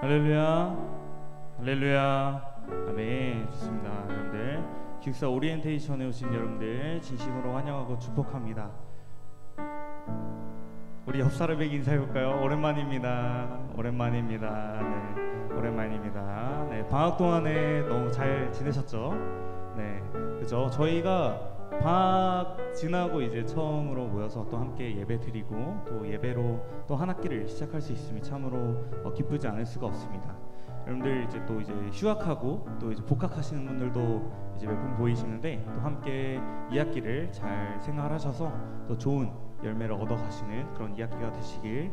할렐루야, 할렐루야, 아멘. 좋습니다. 여러분들 기숙사 오리엔테이션에 오신 여러분들 진심으로 환영하고 축복합니다. 우리 옆 사람에게 인사해볼까요? 오랜만입니다. 오랜만입니다. 네, 오랜만입니다. 네, 방학 동안에 너무 잘 지내셨죠? 네, 그죠? 저희가 방학 지나고 이제 처음으로 모여서 또 함께 예배 드리고 또 예배로 또 한 학기를 시작할 수 있음이 참으로 기쁘지 않을 수가 없습니다. 여러분들 이제 또 이제 휴학하고 또 이제 복학하시는 분들도 이제 몇 분 보이시는데 또 함께 이 학기를 잘 생활하셔서 또 좋은 열매를 얻어가시는 그런 이 학기가 되시길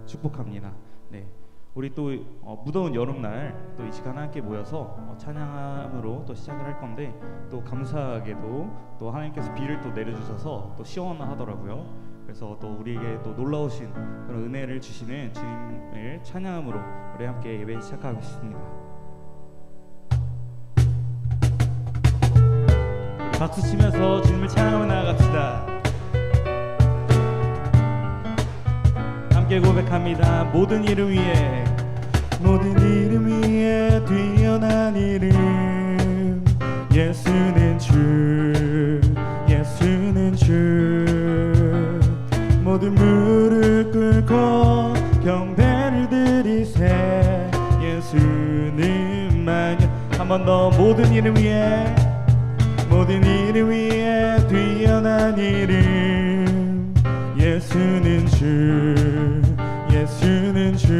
축복합니다. 네. 우리 또 무더운 여름날 또 이 시간에 함께 모여서 찬양으로 또 시작을 할 건데 또 감사하게도 또 하나님께서 비를 또 내려주셔서 또 시원하더라고요. 그래서 또 우리에게 또 놀라우신 그런 은혜를 주시는 주님을 찬양함으로 우리 함께 예배 시작하겠습니다. 우리 박수 치면서 주님을 찬양하며 나아갑시다. 함께 고백합니다. 모든 이름 위에, 모든 이름 위에 뛰어난 이름, 예수는 주, 예수는 주. 모든 무릎 꿇고 경배를 드리세, 예수는 마녀. 한 번 더. 모든 이름 위에, 모든 이름 위에 뛰어난 이름, 예수는 주, 예수는 주.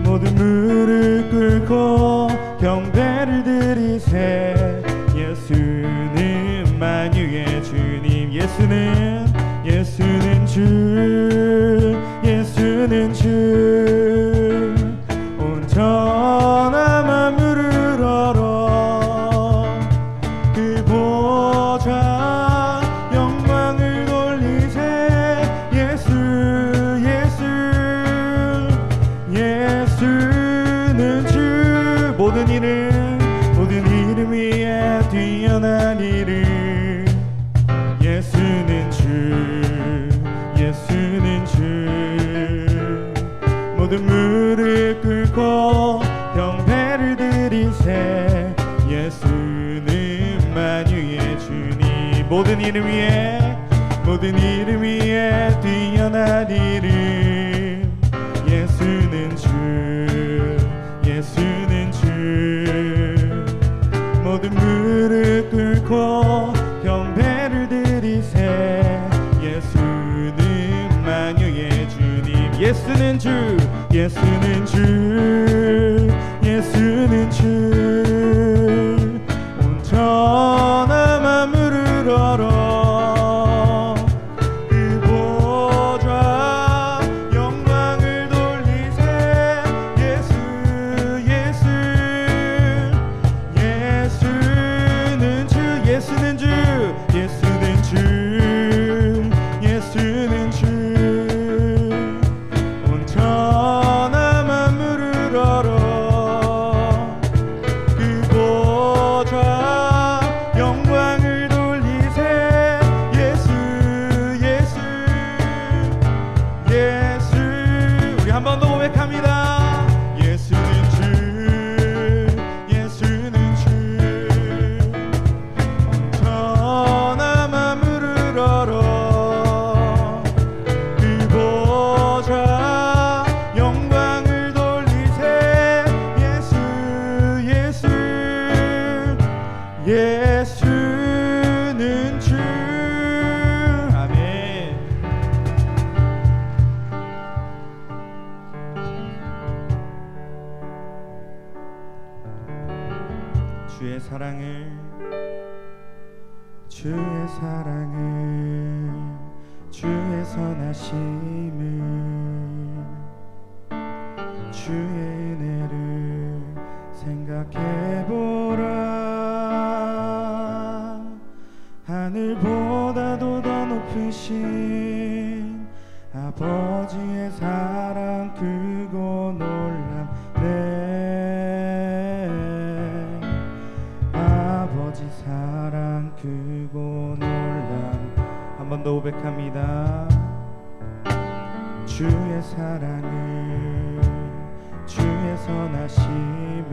모든 무릎 꿇고 경배를 드리세, 예수는 만유의 주님. 예수는 주, 예수는 주. 온전한 만물을 얼어 그 보좌 영광을 돌리세, 예수는 주. 모든 이름 위에 뛰어난 이름, 예수는 주, 예수는 주. 모든 무릎 꿇고 경배를 드리세, 예수는 만유의 주님. 모든 이름 위에, 모든 이름 위에 뛰어난 이름, 예수는 주, 예수는 주. 모든 무릎 꿇고 경배를 드리세, 예수는 만유의 주님. 예수는 주, 예수는 주, 예수는 주. 온전한 만물을 얼어 그 보좌 영광을 돌리세, 예수는 주, 예수는 주, 예수는 주, 예수는 주. 온전한 만물을 얼어 그 보좌 영광을 돌리세, 예수. 우리 한 번 더 고백합니다. 예수는 주, 예수는 주. 온전한 만물을 얼어 그 보좌 영광을 돌리세, 예수는 주. 아멘. 주의 사랑을, 주의 사랑을, 주의 선하심을, 주의 은혜를 생각해보라. 하늘보다도 더 높으신 아버지의 사랑 크고 놀랍네. 아버지 사랑 크고 놀랍네. 한 번 더 고백합니다. 주의 사랑을, 선하심을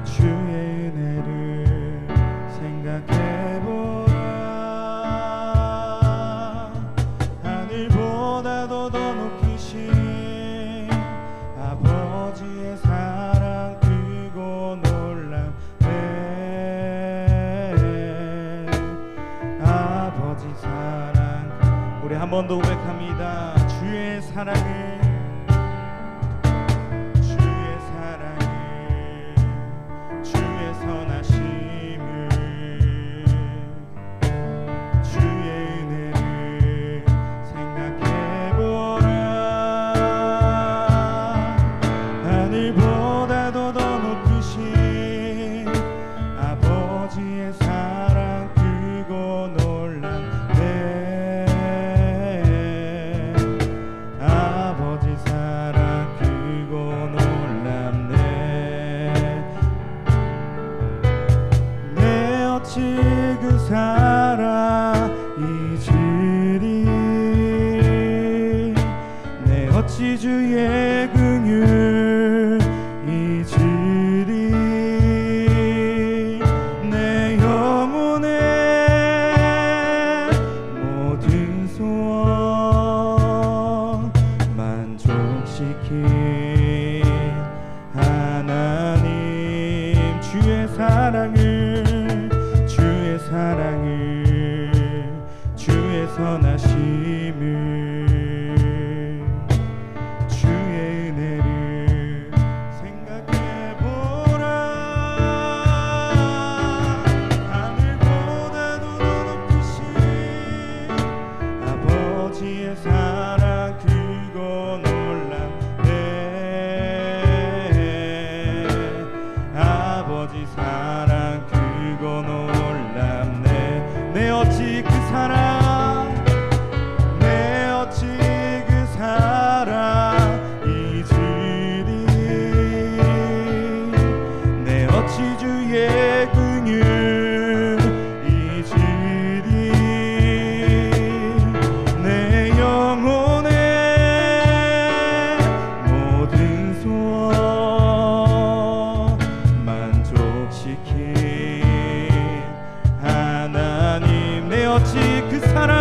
주의 은혜를 생각해보라. 하늘보다도 더 높으신 아버지의 사랑 크고 놀랍네. 아버지 사랑. 우리 한 번 더 고백합니다. 주의 사랑을, 주의 사랑을, 주의 선하심을, 주의 은혜를 생각해보라. 하늘보다도 더 높으신 아버지의 사랑 크고 놀랍네. 아버지 사랑 크고 놀랍네. 내 어찌 그 사랑 잊으리. 내 어찌 주의 긍휼 잊으리. 내 영혼의 모든 소원 만족시킨 하나님. 주의 사랑을, 주의 사랑을, 주의 선하심을, 주의 은혜를 생각해보라. 하늘보다도 더 높으신 아버지의 사랑 크고 놀랍네. 아버지 사랑 크고 놀랍네. 내 어찌 그 사랑, 내 어찌 그 사랑 잊으리. 내 어찌 주의 긍휼 잊으리. 내 영혼의 모든 소원 만족시킨 하나님. 내 어찌 그 사랑,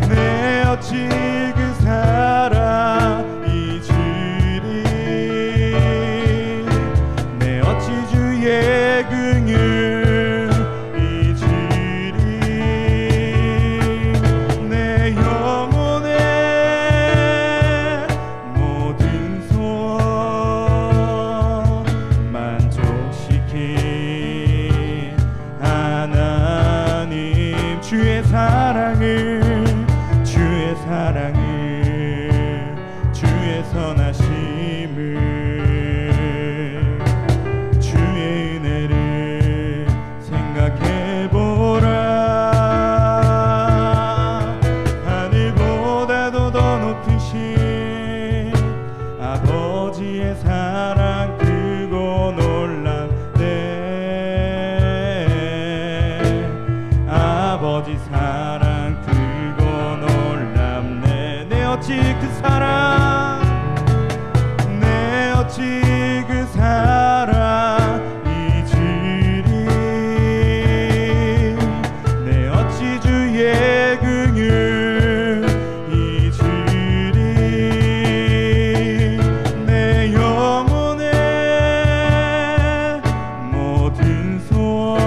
내 어찌 그 사랑 잊으리. 내 어찌 주의 긍휼 잊으리. 내 영혼의 모든 소원 만족시킨 하나님. 주의 사랑을, 주의 사랑을, 주의 선하심을, 주의 은혜를 생각해보라. 하늘보다도 더 높으신 아버지의 사랑 크고 놀랍네. 아버지 사랑 크고 놀랍네. 내 어찌 그 사랑, 내 어찌 그 사랑 잊으리. 내 어찌 주의 긍휼 잊으리. 내 영혼의 모든 소원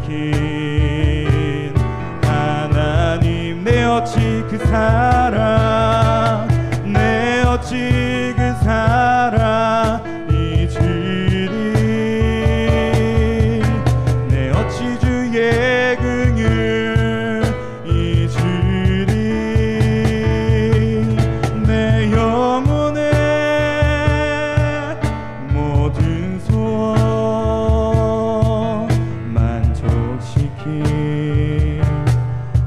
만족시킨 하나님. 내 어찌 그 사랑, 내 어찌 그 사랑 잊으리. 내 어찌 주의 긍휼 잊으리. 내 영혼의 모든 소원 만족시킨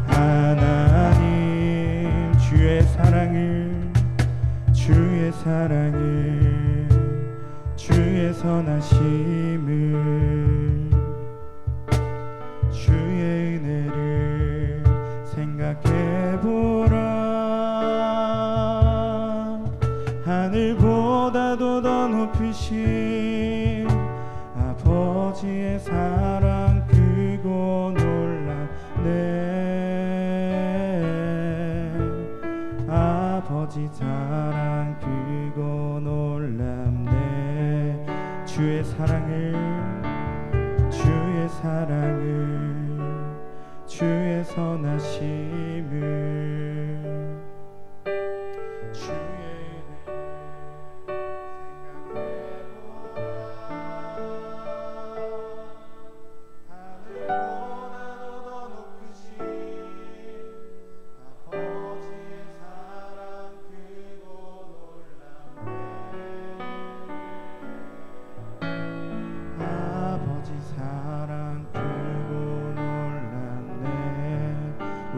하나님. 주의 사랑을, 주의 사랑을, 주의 선하심을, 주의 은혜를 생각해보라.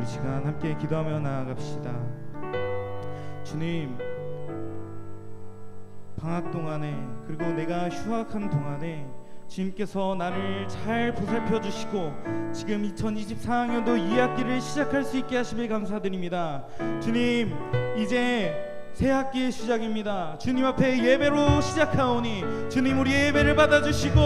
우리 시간 함께 기도하며 나아갑시다. 주님, 방학 동안에 그리고 내가 휴학한 동안에 주님께서 나를 잘 보살펴 주시고 지금 2024학년도 2학기를 시작할 수 있게 하심에 감사드립니다. 주님, 이제 새 학기의 시작입니다. 주님 앞에 예배로 시작하오니 주님 우리의 예배를 받아주시고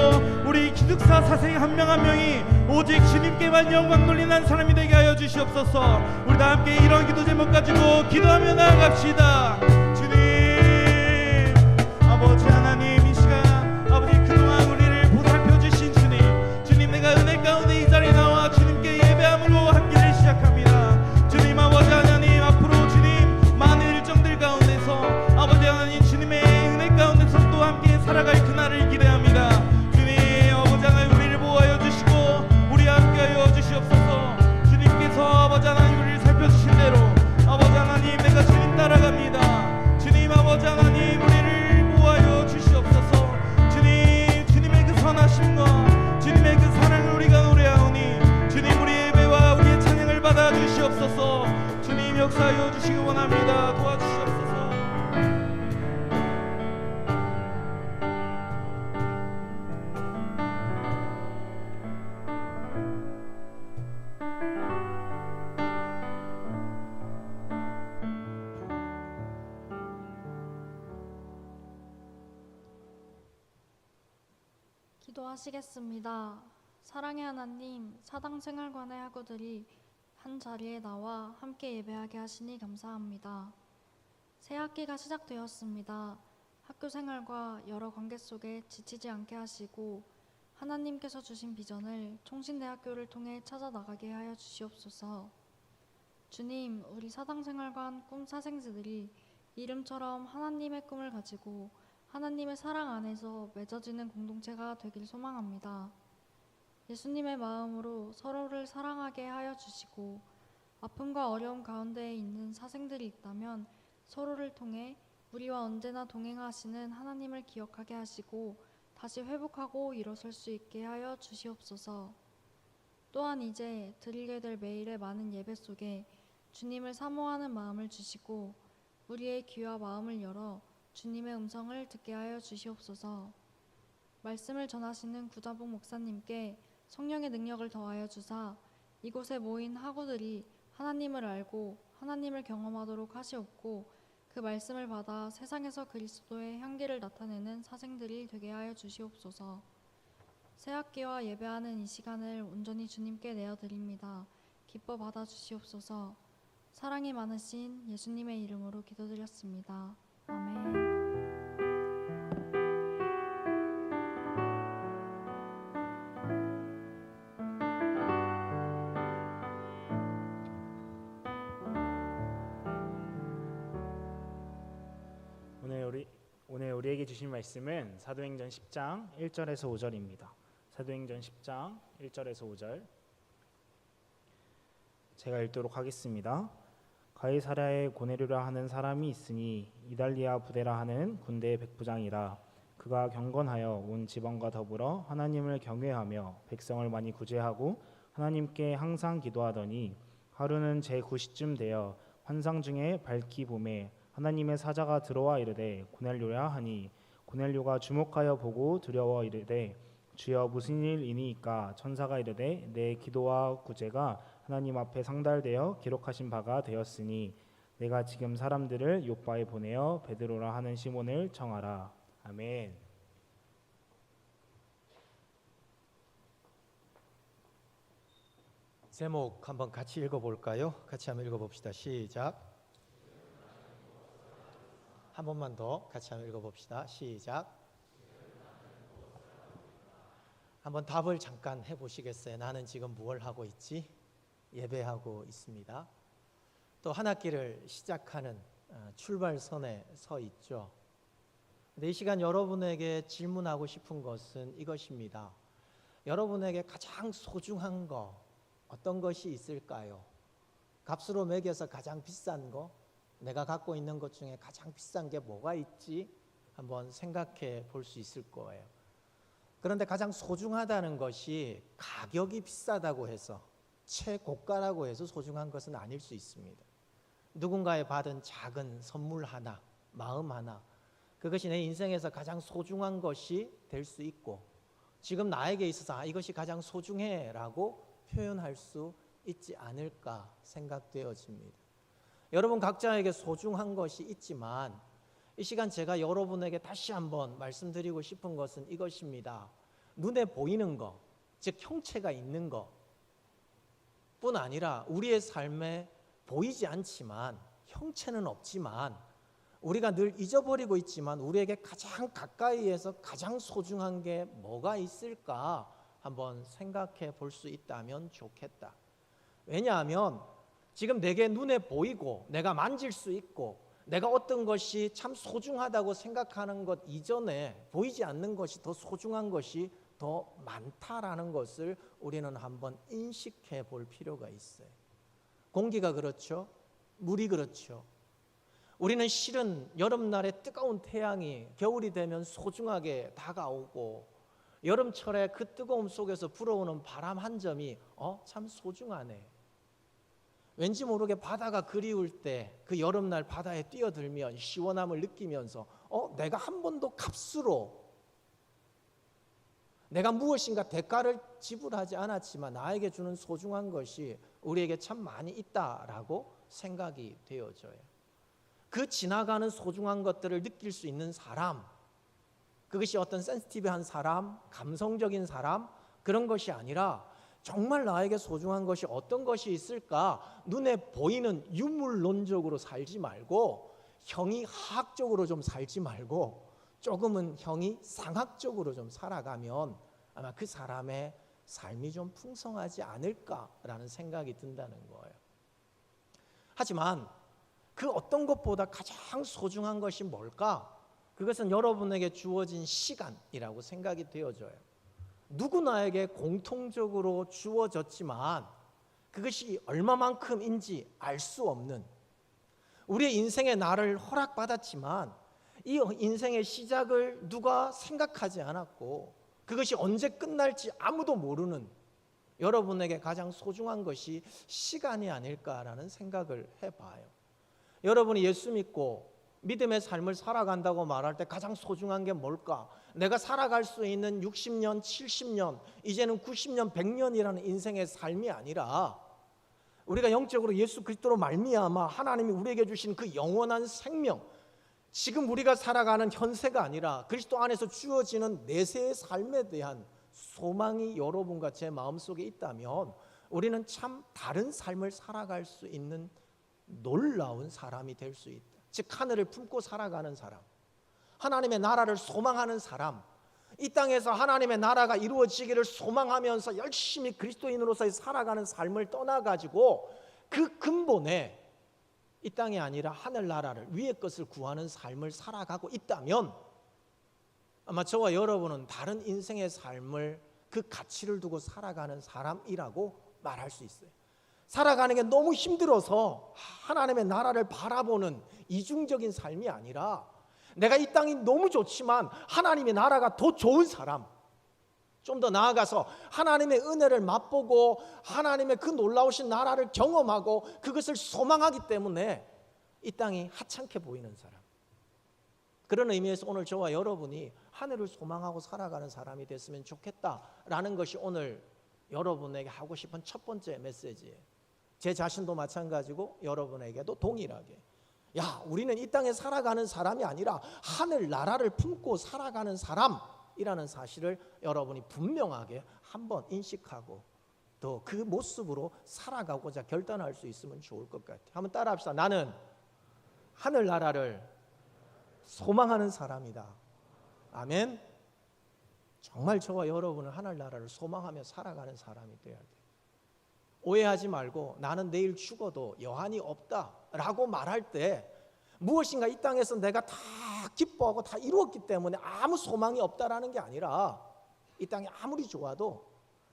우리 기숙사 사생 한 명 한 명이 오직 주님께만 영광 돌리는 사람이 되게 하여 주시옵소서. 우리 다 함께 이런 기도 제목 가지고 기도하며 나아갑시다. 주님, 아버지 하나님, 이 시간 아버지 그동안 우리를 보살펴 주신 주님, 주님 내가 은혜 가운데 이 자리에 나와 주님께 예배함으로 학기를 시작합니다. 주님 아버지 하나님, 앞으로 주님 많은 일정들 가운데서 아버지 하나님 주님의 은혜 가운데서 또 함께 살아갈 그날을 기대합니다. 주님 아버지 하나님 우리를 보호하여 주시고 우리와 함께하여 주시옵소서. 주님께서 아버지 하나님 우리를 살펴주신 대로 아버지 하나님 내가 주님 따라갑니다. 주님 아버지 하나님 우리를 보호하여 주시옵소서. 주님, 주님의 그 선하심과 주님의 그 사랑을 우리가 노래하오니 주님 우리의 예배와 우리의 찬양을 받아 주시옵소서. 주님 역사하여 주시기 원합니다. 도와주시옵소서. 기도하시겠습니다. 사랑의 하나님, 사당생활관의 학우들이 한 자리에 나와 함께 예배하게 하시니 감사합니다. 새 학기가 시작되었습니다. 학교 생활과 여러 관계 속에 지치지 않게 하시고 하나님께서 주신 비전을 총신대학교를 통해 찾아 나가게 하여 주시옵소서. 주님, 우리 사당생활관 꿈 사생들이 이름처럼 하나님의 꿈을 가지고 하나님의 사랑 안에서 맺어지는 공동체가 되길 소망합니다. 예수님의 마음으로 서로를 사랑하게 하여 주시고 아픔과 어려움 가운데 있는 사생들이 있다면 서로를 통해 우리와 언제나 동행하시는 하나님을 기억하게 하시고 다시 회복하고 일어설 수 있게 하여 주시옵소서. 또한 이제 드리게 될 매일의 많은 예배 속에 주님을 사모하는 마음을 주시고 우리의 귀와 마음을 열어 주님의 음성을 듣게 하여 주시옵소서. 말씀을 전하시는 구자복 목사님께 성령의 능력을 더하여 주사 이곳에 모인 학우들이 하나님을 알고 하나님을 경험하도록 하시옵고 그 말씀을 받아 세상에서 그리스도의 향기를 나타내는 사생들이 되게 하여 주시옵소서. 새 학기와 예배하는 이 시간을 온전히 주님께 내어드립니다. 기뻐 받아 주시옵소서. 사랑이 많으신 예수님의 이름으로 기도드렸습니다. 아멘. 오늘 우리에게 주신 말씀은 사도행전 10장 1절에서 5절입니다. 사도행전 10장 1절에서 5절 제가 읽도록 하겠습니다. 가이사랴에 고넬료라 하는 사람이 있으니 이달리아 부데라 하는 군대의 백부장이라. 그가 경건하여 온 지방과 더불어 하나님을 경외하며 백성을 많이 구제하고 하나님께 항상 기도하더니 하루는 제9시쯤 되어 환상 중에 밝기 봄에 하나님의 사자가 들어와 이르되 고넬료야 하니 고넬료가 주목하여 보고 두려워 이르되 주여 무슨 일이니이까. 천사가 이르되 내 기도와 구제가 하나님 앞에 상달되어 기록하신 바가 되었으니 내가 지금 사람들을 요바에 보내어 베드로라 하는 시몬을 청하라. 아멘. 제목 한번 같이 읽어볼까요? 같이 한번 읽어봅시다. 시작. 한 번만 더 같이 한번 읽어봅시다. 시작. 한번 답을 잠깐 해보시겠어요? 나는 지금 무엇을 하고 있지? 예배하고 있습니다. 또 한 학기를 시작하는 출발선에 서 있죠. 근데 이 시간 여러분에게 질문하고 싶은 것은 이것입니다. 여러분에게 가장 소중한 거 어떤 것이 있을까요? 값으로 매겨서 가장 비싼 거, 내가 갖고 있는 것 중에 가장 비싼 게 뭐가 있지? 한번 생각해 볼 수 있을 거예요. 그런데 가장 소중하다는 것이 가격이 비싸다고 해서 최고가라고 해서 소중한 것은 아닐 수 있습니다. 누군가의 받은 작은 선물 하나, 마음 하나, 그것이 내 인생에서 가장 소중한 것이 될 수 있고, 지금 나에게 있어서 이것이 가장 소중해라고 표현할 수 있지 않을까 생각되어집니다. 여러분 각자에게 소중한 것이 있지만 이 시간 제가 여러분에게 다시 한번 말씀드리고 싶은 것은 이것입니다. 눈에 보이는 것, 즉 형체가 있는 것뿐 아니라 우리의 삶에 보이지 않지만, 형체는 없지만, 우리가 늘 잊어버리고 있지만 우리에게 가장 가까이에서 가장 소중한 게 뭐가 있을까 한번 생각해 볼 수 있다면 좋겠다. 왜냐하면 지금 내게 눈에 보이고 내가 만질 수 있고 내가 어떤 것이 참 소중하다고 생각하는 것 이전에 보이지 않는 것이 더 소중한 것이 더 많다라는 것을 우리는 한번 인식해 볼 필요가 있어요. 공기가 그렇죠. 물이 그렇죠. 우리는 실은 여름날에 뜨거운 태양이 겨울이 되면 소중하게 다가오고, 여름철에 그 뜨거움 속에서 불어오는 바람 한 점이 참 소중하네. 왠지 모르게 바다가 그리울 때 그 여름날 바다에 뛰어들면 시원함을 느끼면서 내가 한 번도 값으로 내가 무엇인가 대가를 지불하지 않았지만 나에게 주는 소중한 것이 우리에게 참 많이 있다라고 생각이 되어져요. 그 지나가는 소중한 것들을 느낄 수 있는 사람, 그것이 어떤 센시티브한 사람, 감성적인 사람, 그런 것이 아니라 정말 나에게 소중한 것이 어떤 것이 있을까? 눈에 보이는 유물론적으로 살지 말고, 형이 하학적으로 좀 살지 말고 조금은 형이 상학적으로 좀 살아가면 아마 그 사람의 삶이 좀 풍성하지 않을까라는 생각이 든다는 거예요. 하지만 그 어떤 것보다 가장 소중한 것이 뭘까? 그것은 여러분에게 주어진 시간이라고 생각이 되어져요. 누구나에게 공통적으로 주어졌지만 그것이 얼마만큼인지 알 수 없는, 우리의 인생의 날을 허락받았지만 이 인생의 시작을 누가 생각하지 않았고 그것이 언제 끝날지 아무도 모르는, 여러분에게 가장 소중한 것이 시간이 아닐까라는 생각을 해봐요. 여러분이 예수 믿고 믿음의 삶을 살아간다고 말할 때 가장 소중한 게 뭘까? 내가 살아갈 수 있는 60년, 70년, 이제는 90년, 100년이라는 인생의 삶이 아니라 우리가 영적으로 예수 그리스도로 말미암아 하나님이 우리에게 주신 그 영원한 생명, 지금 우리가 살아가는 현세가 아니라 그리스도 안에서 주어지는 내세의 삶에 대한 소망이 여러분과 제 마음속에 있다면 우리는 참 다른 삶을 살아갈 수 있는 놀라운 사람이 될 수 있다. 즉 하늘을 품고 살아가는 사람, 하나님의 나라를 소망하는 사람, 이 땅에서 하나님의 나라가 이루어지기를 소망하면서 열심히 그리스도인으로서의 살아가는 삶을 떠나가지고 그 근본에 이 땅이 아니라 하늘나라를, 위의 것을 구하는 삶을 살아가고 있다면 아마 저와 여러분은 다른 인생의 삶을, 그 가치를 두고 살아가는 사람이라고 말할 수 있어요. 살아가는 게 너무 힘들어서 하나님의 나라를 바라보는 이중적인 삶이 아니라 내가 이 땅이 너무 좋지만 하나님의 나라가 더 좋은 사람, 좀 더 나아가서 하나님의 은혜를 맛보고 하나님의 그 놀라우신 나라를 경험하고 그것을 소망하기 때문에 이 땅이 하찮게 보이는 사람, 그런 의미에서 오늘 저와 여러분이 하늘을 소망하고 살아가는 사람이 됐으면 좋겠다라는 것이 오늘 여러분에게 하고 싶은 첫 번째 메시지예요. 제 자신도 마찬가지고 여러분에게도 동일하게, 야, 우리는 이 땅에 살아가는 사람이 아니라 하늘 나라를 품고 살아가는 사람이라는 사실을 여러분이 분명하게 한번 인식하고 또 그 모습으로 살아가고자 결단할 수 있으면 좋을 것 같아요. 한번 따라합시다. 나는 하늘 나라를 소망하는 사람이다. 아멘. 정말 저와 여러분은 하늘 나라를 소망하며 살아가는 사람이 되어야 돼요. 오해하지 말고 나는 내일 죽어도 여한이 없다라고 말할 때 무엇인가 이 땅에서 내가 다 기뻐하고 다 이루었기 때문에 아무 소망이 없다라는 게 아니라 이 땅이 아무리 좋아도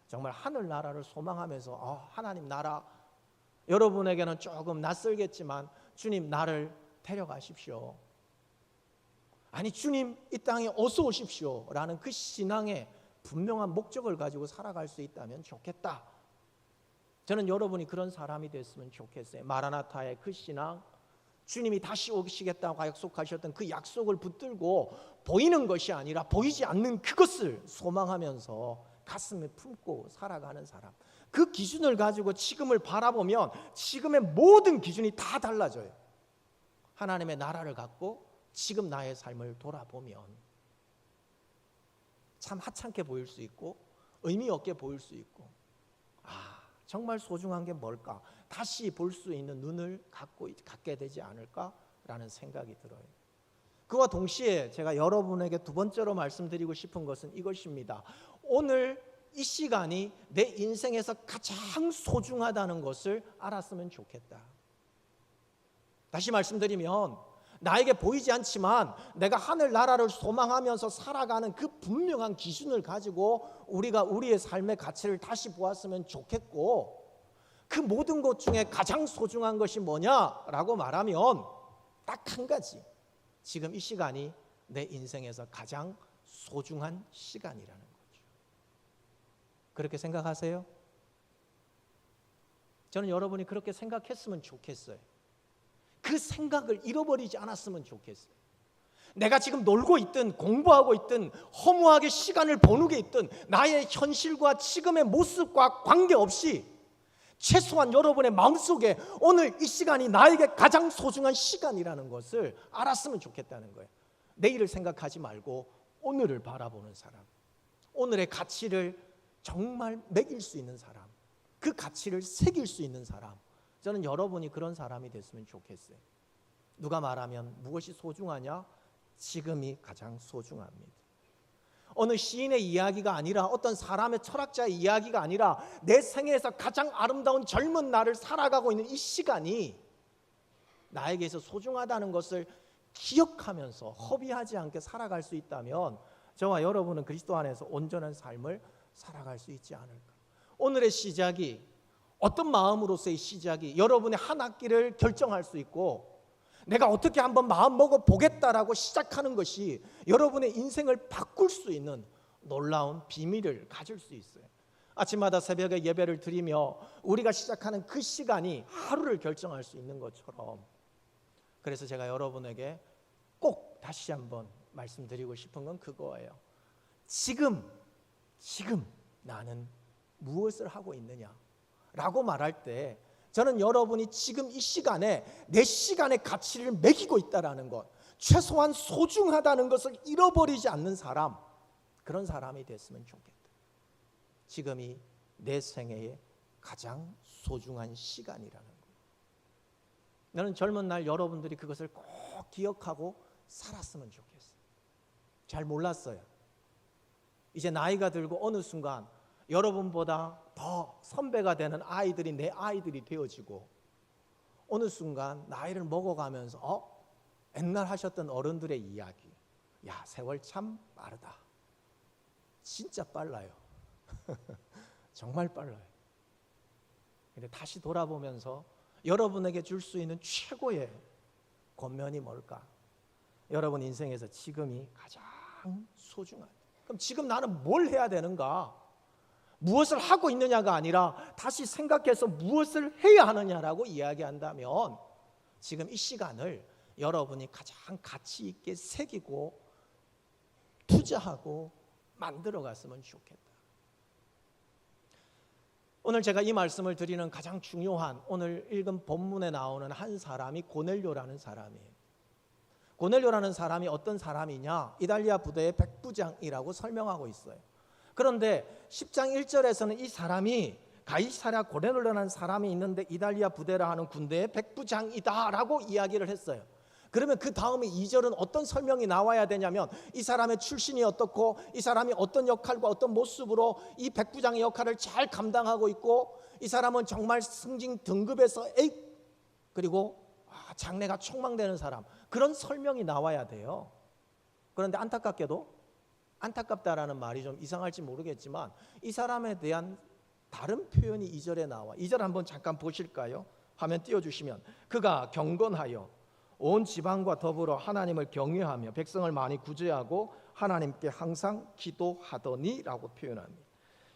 정말 하늘 나라를 소망하면서 하나님 나라, 여러분에게는 조금 낯설겠지만 주님 나를 데려가십시오. 아니 주님 이 땅에 어서 오십시오 라는 그 신앙의 분명한 목적을 가지고 살아갈 수 있다면 좋겠다. 저는 여러분이 그런 사람이 됐으면 좋겠어요. 마라나타의 그 신앙, 주님이 다시 오시겠다고 약속하셨던 그 약속을 붙들고 보이는 것이 아니라 보이지 않는 그것을 소망하면서 가슴에 품고 살아가는 사람. 그 기준을 가지고 지금을 바라보면 지금의 모든 기준이 다 달라져요. 하나님의 나라를 갖고 지금 나의 삶을 돌아보면 참 하찮게 보일 수 있고 의미 없게 보일 수 있고, 정말 소중한 게 뭘까? 다시 볼 수 있는 눈을 갖게 되지 않을까라는 생각이 들어요. 그와 동시에 제가 여러분에게 두 번째로 말씀드리고 싶은 것은 이것입니다. 오늘 이 시간이 내 인생에서 가장 소중하다는 것을 알았으면 좋겠다. 다시 말씀드리면 나에게 보이지 않지만 내가 하늘 나라를 소망하면서 살아가는 그 분명한 기준을 가지고 우리가 우리의 삶의 가치를 다시 보았으면 좋겠고, 그 모든 것 중에 가장 소중한 것이 뭐냐라고 말하면 딱 한 가지, 지금 이 시간이 내 인생에서 가장 소중한 시간이라는 거죠. 그렇게 생각하세요? 저는 여러분이 그렇게 생각했으면 좋겠어요. 그 생각을 잃어버리지 않았으면 좋겠어요. 내가 지금 놀고 있든 공부하고 있든 허무하게 시간을 보내게 있든 나의 현실과 지금의 모습과 관계없이 최소한 여러분의 마음속에 오늘 이 시간이 나에게 가장 소중한 시간이라는 것을 알았으면 좋겠다는 거예요. 내일을 생각하지 말고 오늘을 바라보는 사람, 오늘의 가치를 정말 매길 수 있는 사람, 그 가치를 새길 수 있는 사람, 저는 여러분이 그런 사람이 됐으면 좋겠어요. 누가 말하면 무엇이 소중하냐? 지금이 가장 소중합니다. 어느 시인의 이야기가 아니라 어떤 사람의 철학자의 이야기가 아니라 내 생애에서 가장 아름다운 젊은 날을 살아가고 있는 이 시간이 나에게서 소중하다는 것을 기억하면서 허비하지 않게 살아갈 수 있다면 저와 여러분은 그리스도 안에서 온전한 삶을 살아갈 수 있지 않을까. 오늘의 시작이, 어떤 마음으로서의 시작이 여러분의 한 학기를 결정할 수 있고, 내가 어떻게 한번 마음 먹어 보겠다라고 시작하는 것이 여러분의 인생을 바꿀 수 있는 놀라운 비밀을 가질 수 있어요. 아침마다 새벽에 예배를 드리며 우리가 시작하는 그 시간이 하루를 결정할 수 있는 것처럼, 그래서 제가 여러분에게 꼭 다시 한번 말씀드리고 싶은 건 그거예요. 지금 나는 무엇을 하고 있느냐 라고 말할 때 저는 여러분이 지금 이 시간에 내 시간의 가치를 매기고 있다는 것, 최소한 소중하다는 것을 잃어버리지 않는 사람, 그런 사람이 됐으면 좋겠다. 지금이 내 생애의 가장 소중한 시간이라는 것. 나는 젊은 날 여러분들이 그것을 꼭 기억하고 살았으면 좋겠어요. 잘 몰랐어요. 이제 나이가 들고 어느 순간 여러분보다 더 선배가 되는 아이들이 내 아이들이 되어지고, 어느 순간 나이를 먹어가면서 옛날 하셨던 어른들의 이야기, 야, 세월 참 빠르다. 진짜 빨라요. 정말 빨라요. 근데 다시 돌아보면서 여러분에게 줄 수 있는 최고의 권면이 뭘까? 여러분 인생에서 지금이 가장 소중한, 그럼 지금 나는 뭘 해야 되는가? 무엇을 하고 있느냐가 아니라 다시 생각해서 무엇을 해야 하느냐라고 이야기한다면 지금 이 시간을 여러분이 가장 가치 있게 새기고 투자하고 만들어 갔으면 좋겠다. 오늘 제가 이 말씀을 드리는 가장 중요한, 오늘 읽은 본문에 나오는 한 사람이 고넬료라는 사람이에요. 고넬료라는 사람이 어떤 사람이냐? 이달리아 부대의 백부장이라고 설명하고 있어요. 그런데 10장 1절에서는 이 사람이 가이사랴 고넬료라는 사람이 있는데 이달리아 부대라 하는 군대의 백부장이다라고 이야기를 했어요. 그러면 그 다음에 2절은 어떤 설명이 나와야 되냐면 이 사람의 출신이 어떻고 이 사람이 어떤 역할과 어떤 모습으로 이 백부장의 역할을 잘 감당하고 있고, 이 사람은 정말 승진 등급에서 A, 그리고 장래가 촉망되는 사람, 그런 설명이 나와야 돼요. 그런데 안타깝다라는 말이 좀 이상할지 모르겠지만 이 사람에 대한 다른 표현이 2절에 나와. 2절 한번 잠깐 보실까요? 화면 띄워주시면, 그가 경건하여 온 지방과 더불어 하나님을 경외하며 백성을 많이 구제하고 하나님께 항상 기도하더니 라고 표현합니다.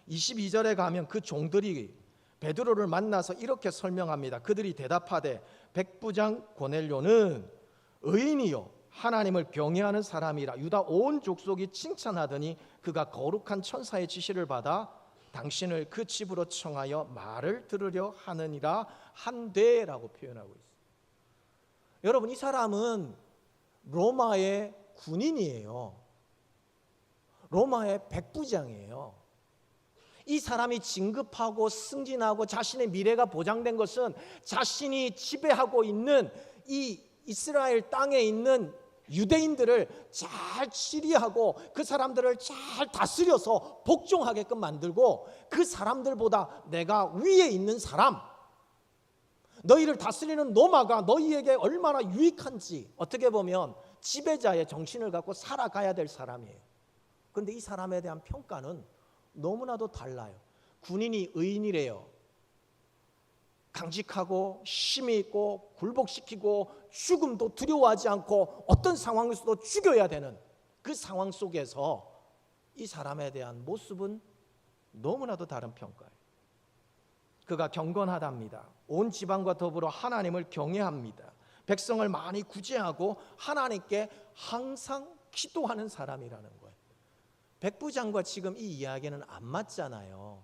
22절에 가면 그 종들이 베드로를 만나서 이렇게 설명합니다. 그들이 대답하되 백부장 고넬료는 의인이요 하나님을 경외하는 사람이라 유다 온 족속이 칭찬하더니 그가 거룩한 천사의 지시를 받아 당신을 그 집으로 청하여 말을 들으려 하느니라 한되라고 표현하고 있어요. 여러분, 이 사람은 로마의 군인이에요. 로마의 백부장이에요. 이 사람이 진급하고 승진하고 자신의 미래가 보장된 것은 자신이 지배하고 있는 이 이스라엘 땅에 있는 유대인들을 잘 치리하고 그 사람들을 잘 다스려서 복종하게끔 만들고 그 사람들보다 내가 위에 있는 사람, 너희를 다스리는 로마가 너희에게 얼마나 유익한지 어떻게 보면 지배자의 정신을 갖고 살아가야 될 사람이에요. 그런데 이 사람에 대한 평가는 너무나도 달라요. 군인이 의인이래요. 강직하고 힘이 있고 굴복시키고 죽음도 두려워하지 않고 어떤 상황에서도 죽여야 되는 그 상황 속에서 이 사람에 대한 모습은 너무나도 다른 평가예요. 그가 경건하답니다. 온 지방과 더불어 하나님을 경외합니다. 백성을 많이 구제하고 하나님께 항상 기도하는 사람이라는 거예요. 백부장과 지금 이 이야기는 안 맞잖아요.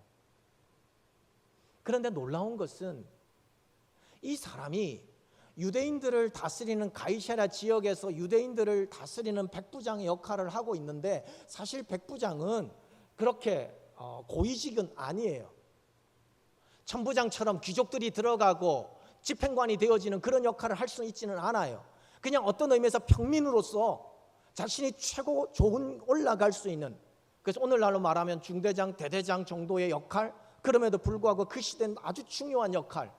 그런데 놀라운 것은 이 사람이 유대인들을 다스리는 가이사랴 지역에서 유대인들을 다스리는 백부장의 역할을 하고 있는데 사실 백부장은 그렇게 고위직은 아니에요. 천부장처럼 귀족들이 들어가고 집행관이 되어지는 그런 역할을 할 수 있지는 않아요. 그냥 어떤 의미에서 평민으로서 자신이 최고 좋은 올라갈 수 있는, 그래서 오늘날로 말하면 중대장, 대대장 정도의 역할, 그럼에도 불구하고 그 시대는 아주 중요한 역할,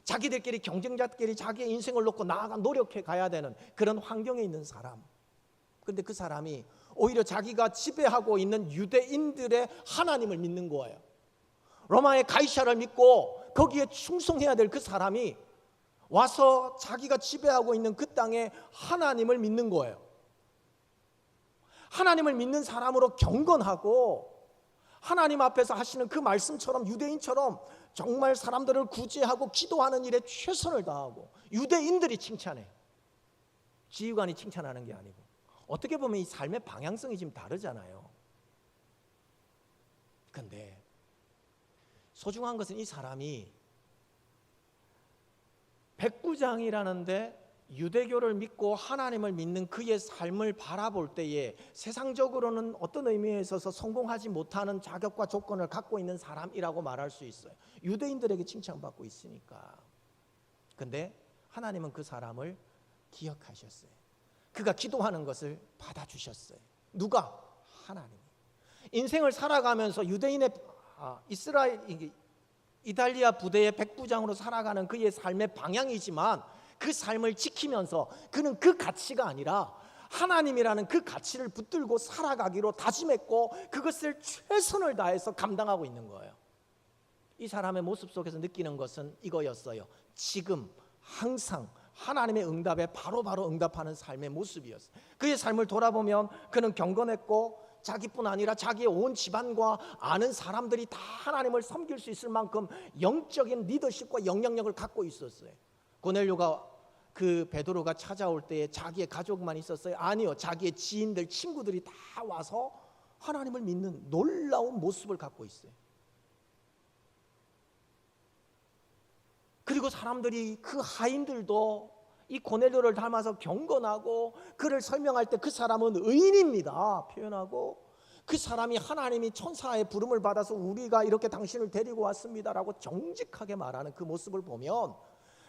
자기들끼리 경쟁자끼리 자기의 인생을 놓고 나아가 노력해 가야 되는 그런 환경에 있는 사람. 그런데 그 사람이 오히려 자기가 지배하고 있는 유대인들의 하나님을 믿는 거예요. 로마의 가이사를 믿고 거기에 충성해야 될 그 사람이 와서 자기가 지배하고 있는 그 땅에 하나님을 믿는 거예요. 하나님을 믿는 사람으로 경건하고 하나님 앞에서 하시는 그 말씀처럼 유대인처럼 정말 사람들을 구제하고 기도하는 일에 최선을 다하고 유대인들이 칭찬해. 지휘관이 칭찬하는 게 아니고. 어떻게 보면 이 삶의 방향성이 지금 다르잖아요. 근데 소중한 것은 이 사람이 백부장이라는데 유대교를 믿고 하나님을 믿는 그의 삶을 바라볼 때에 세상적으로는 어떤 의미에 있어서 성공하지 못하는 자격과 조건을 갖고 있는 사람이라고 말할 수 있어요. 유대인들에게 칭찬받고 있으니까. 근데 하나님은 그 사람을 기억하셨어요. 그가 기도하는 것을 받아주셨어요. 누가? 하나님이. 인생을 살아가면서 유대인의 이달리아 부대의 백부장으로 살아가는 그의 삶의 방향이지만 그 삶을 지키면서 그는 그 가치가 아니라 하나님이라는 그 가치를 붙들고 살아가기로 다짐했고 그것을 최선을 다해서 감당하고 있는 거예요. 이 사람의 모습 속에서 느끼는 것은 이거였어요. 지금 항상 하나님의 응답에 바로바로 응답하는 삶의 모습이었어요. 그의 삶을 돌아보면 그는 경건했고 자기뿐 아니라 자기의 온 집안과 아는 사람들이 다 하나님을 섬길 수 있을 만큼 영적인 리더십과 영향력을 갖고 있었어요. 고넬료가 그 베드로가 찾아올 때에 자기의 가족만 있었어요? 아니요. 자기의 지인들, 친구들이 다 와서 하나님을 믿는 놀라운 모습을 갖고 있어요. 그리고 사람들이 그 하인들도 이 고넬료를 닮아서 경건하고 그를 설명할 때 그 사람은 의인입니다 표현하고 그 사람이 하나님이 천사의 부름을 받아서 우리가 이렇게 당신을 데리고 왔습니다라고 정직하게 말하는 그 모습을 보면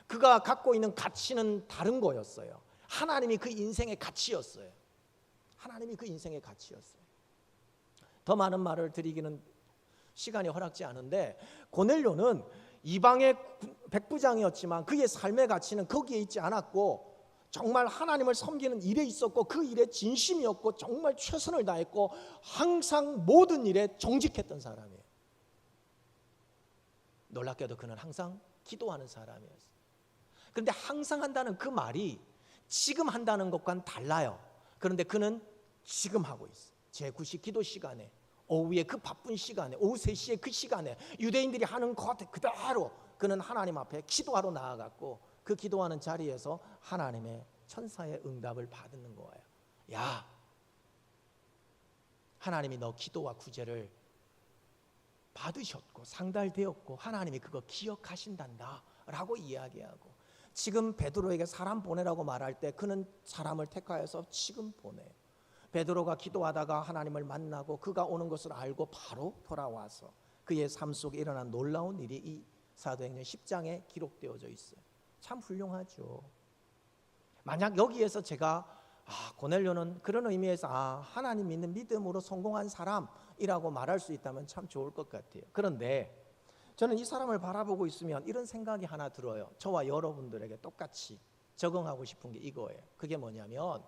그가 갖고 있는 가치는 다른 거였어요. 하나님이 그 인생의 가치였어요. 하나님이 그 인생의 가치였어요. 더 많은 말을 드리기는 시간이 허락지 않은데 고넬료는 이방의 백부장이었지만 그의 삶의 가치는 거기에 있지 않았고 정말 하나님을 섬기는 일에 있었고 그 일에 진심이었고 정말 최선을 다했고 항상 모든 일에 정직했던 사람이에요. 놀랍게도 그는 항상 기도하는 사람이었어요. 그런데 항상 한다는 그 말이 지금 한다는 것과는 달라요. 그런데 그는 지금 하고 있어요. 제9시 기도 시간에 오후에 그 바쁜 시간에, 오후 3시에 그 시간에 유대인들이 하는 것 그대로 그는 하나님 앞에 기도하러 나아갔고, 그 기도하는 자리에서 하나님의 천사의 응답을 받는 거예요. 야, 하나님이 너 기도와 구제를 받으셨고 상달되었고 하나님이 그거 기억하신단다 라고 이야기하고, 지금 베드로에게 사람 보내라고 말할 때 그는 사람을 택하여서 지금 보내요. 베드로가 기도하다가 하나님을 만나고 그가 오는 것을 알고 바로 돌아와서 그의 삶 속에 일어난 놀라운 일이 이 사도행전 10장에 기록되어져 있어요. 참 훌륭하죠. 만약 여기에서 제가 고넬료는 그런 의미에서 하나님 믿는 믿음으로 성공한 사람이라고 말할 수 있다면 참 좋을 것 같아요. 그런데 저는 이 사람을 바라보고 있으면 이런 생각이 하나 들어요. 저와 여러분들에게 똑같이 적응하고 싶은 게 이거예요. 그게 뭐냐면,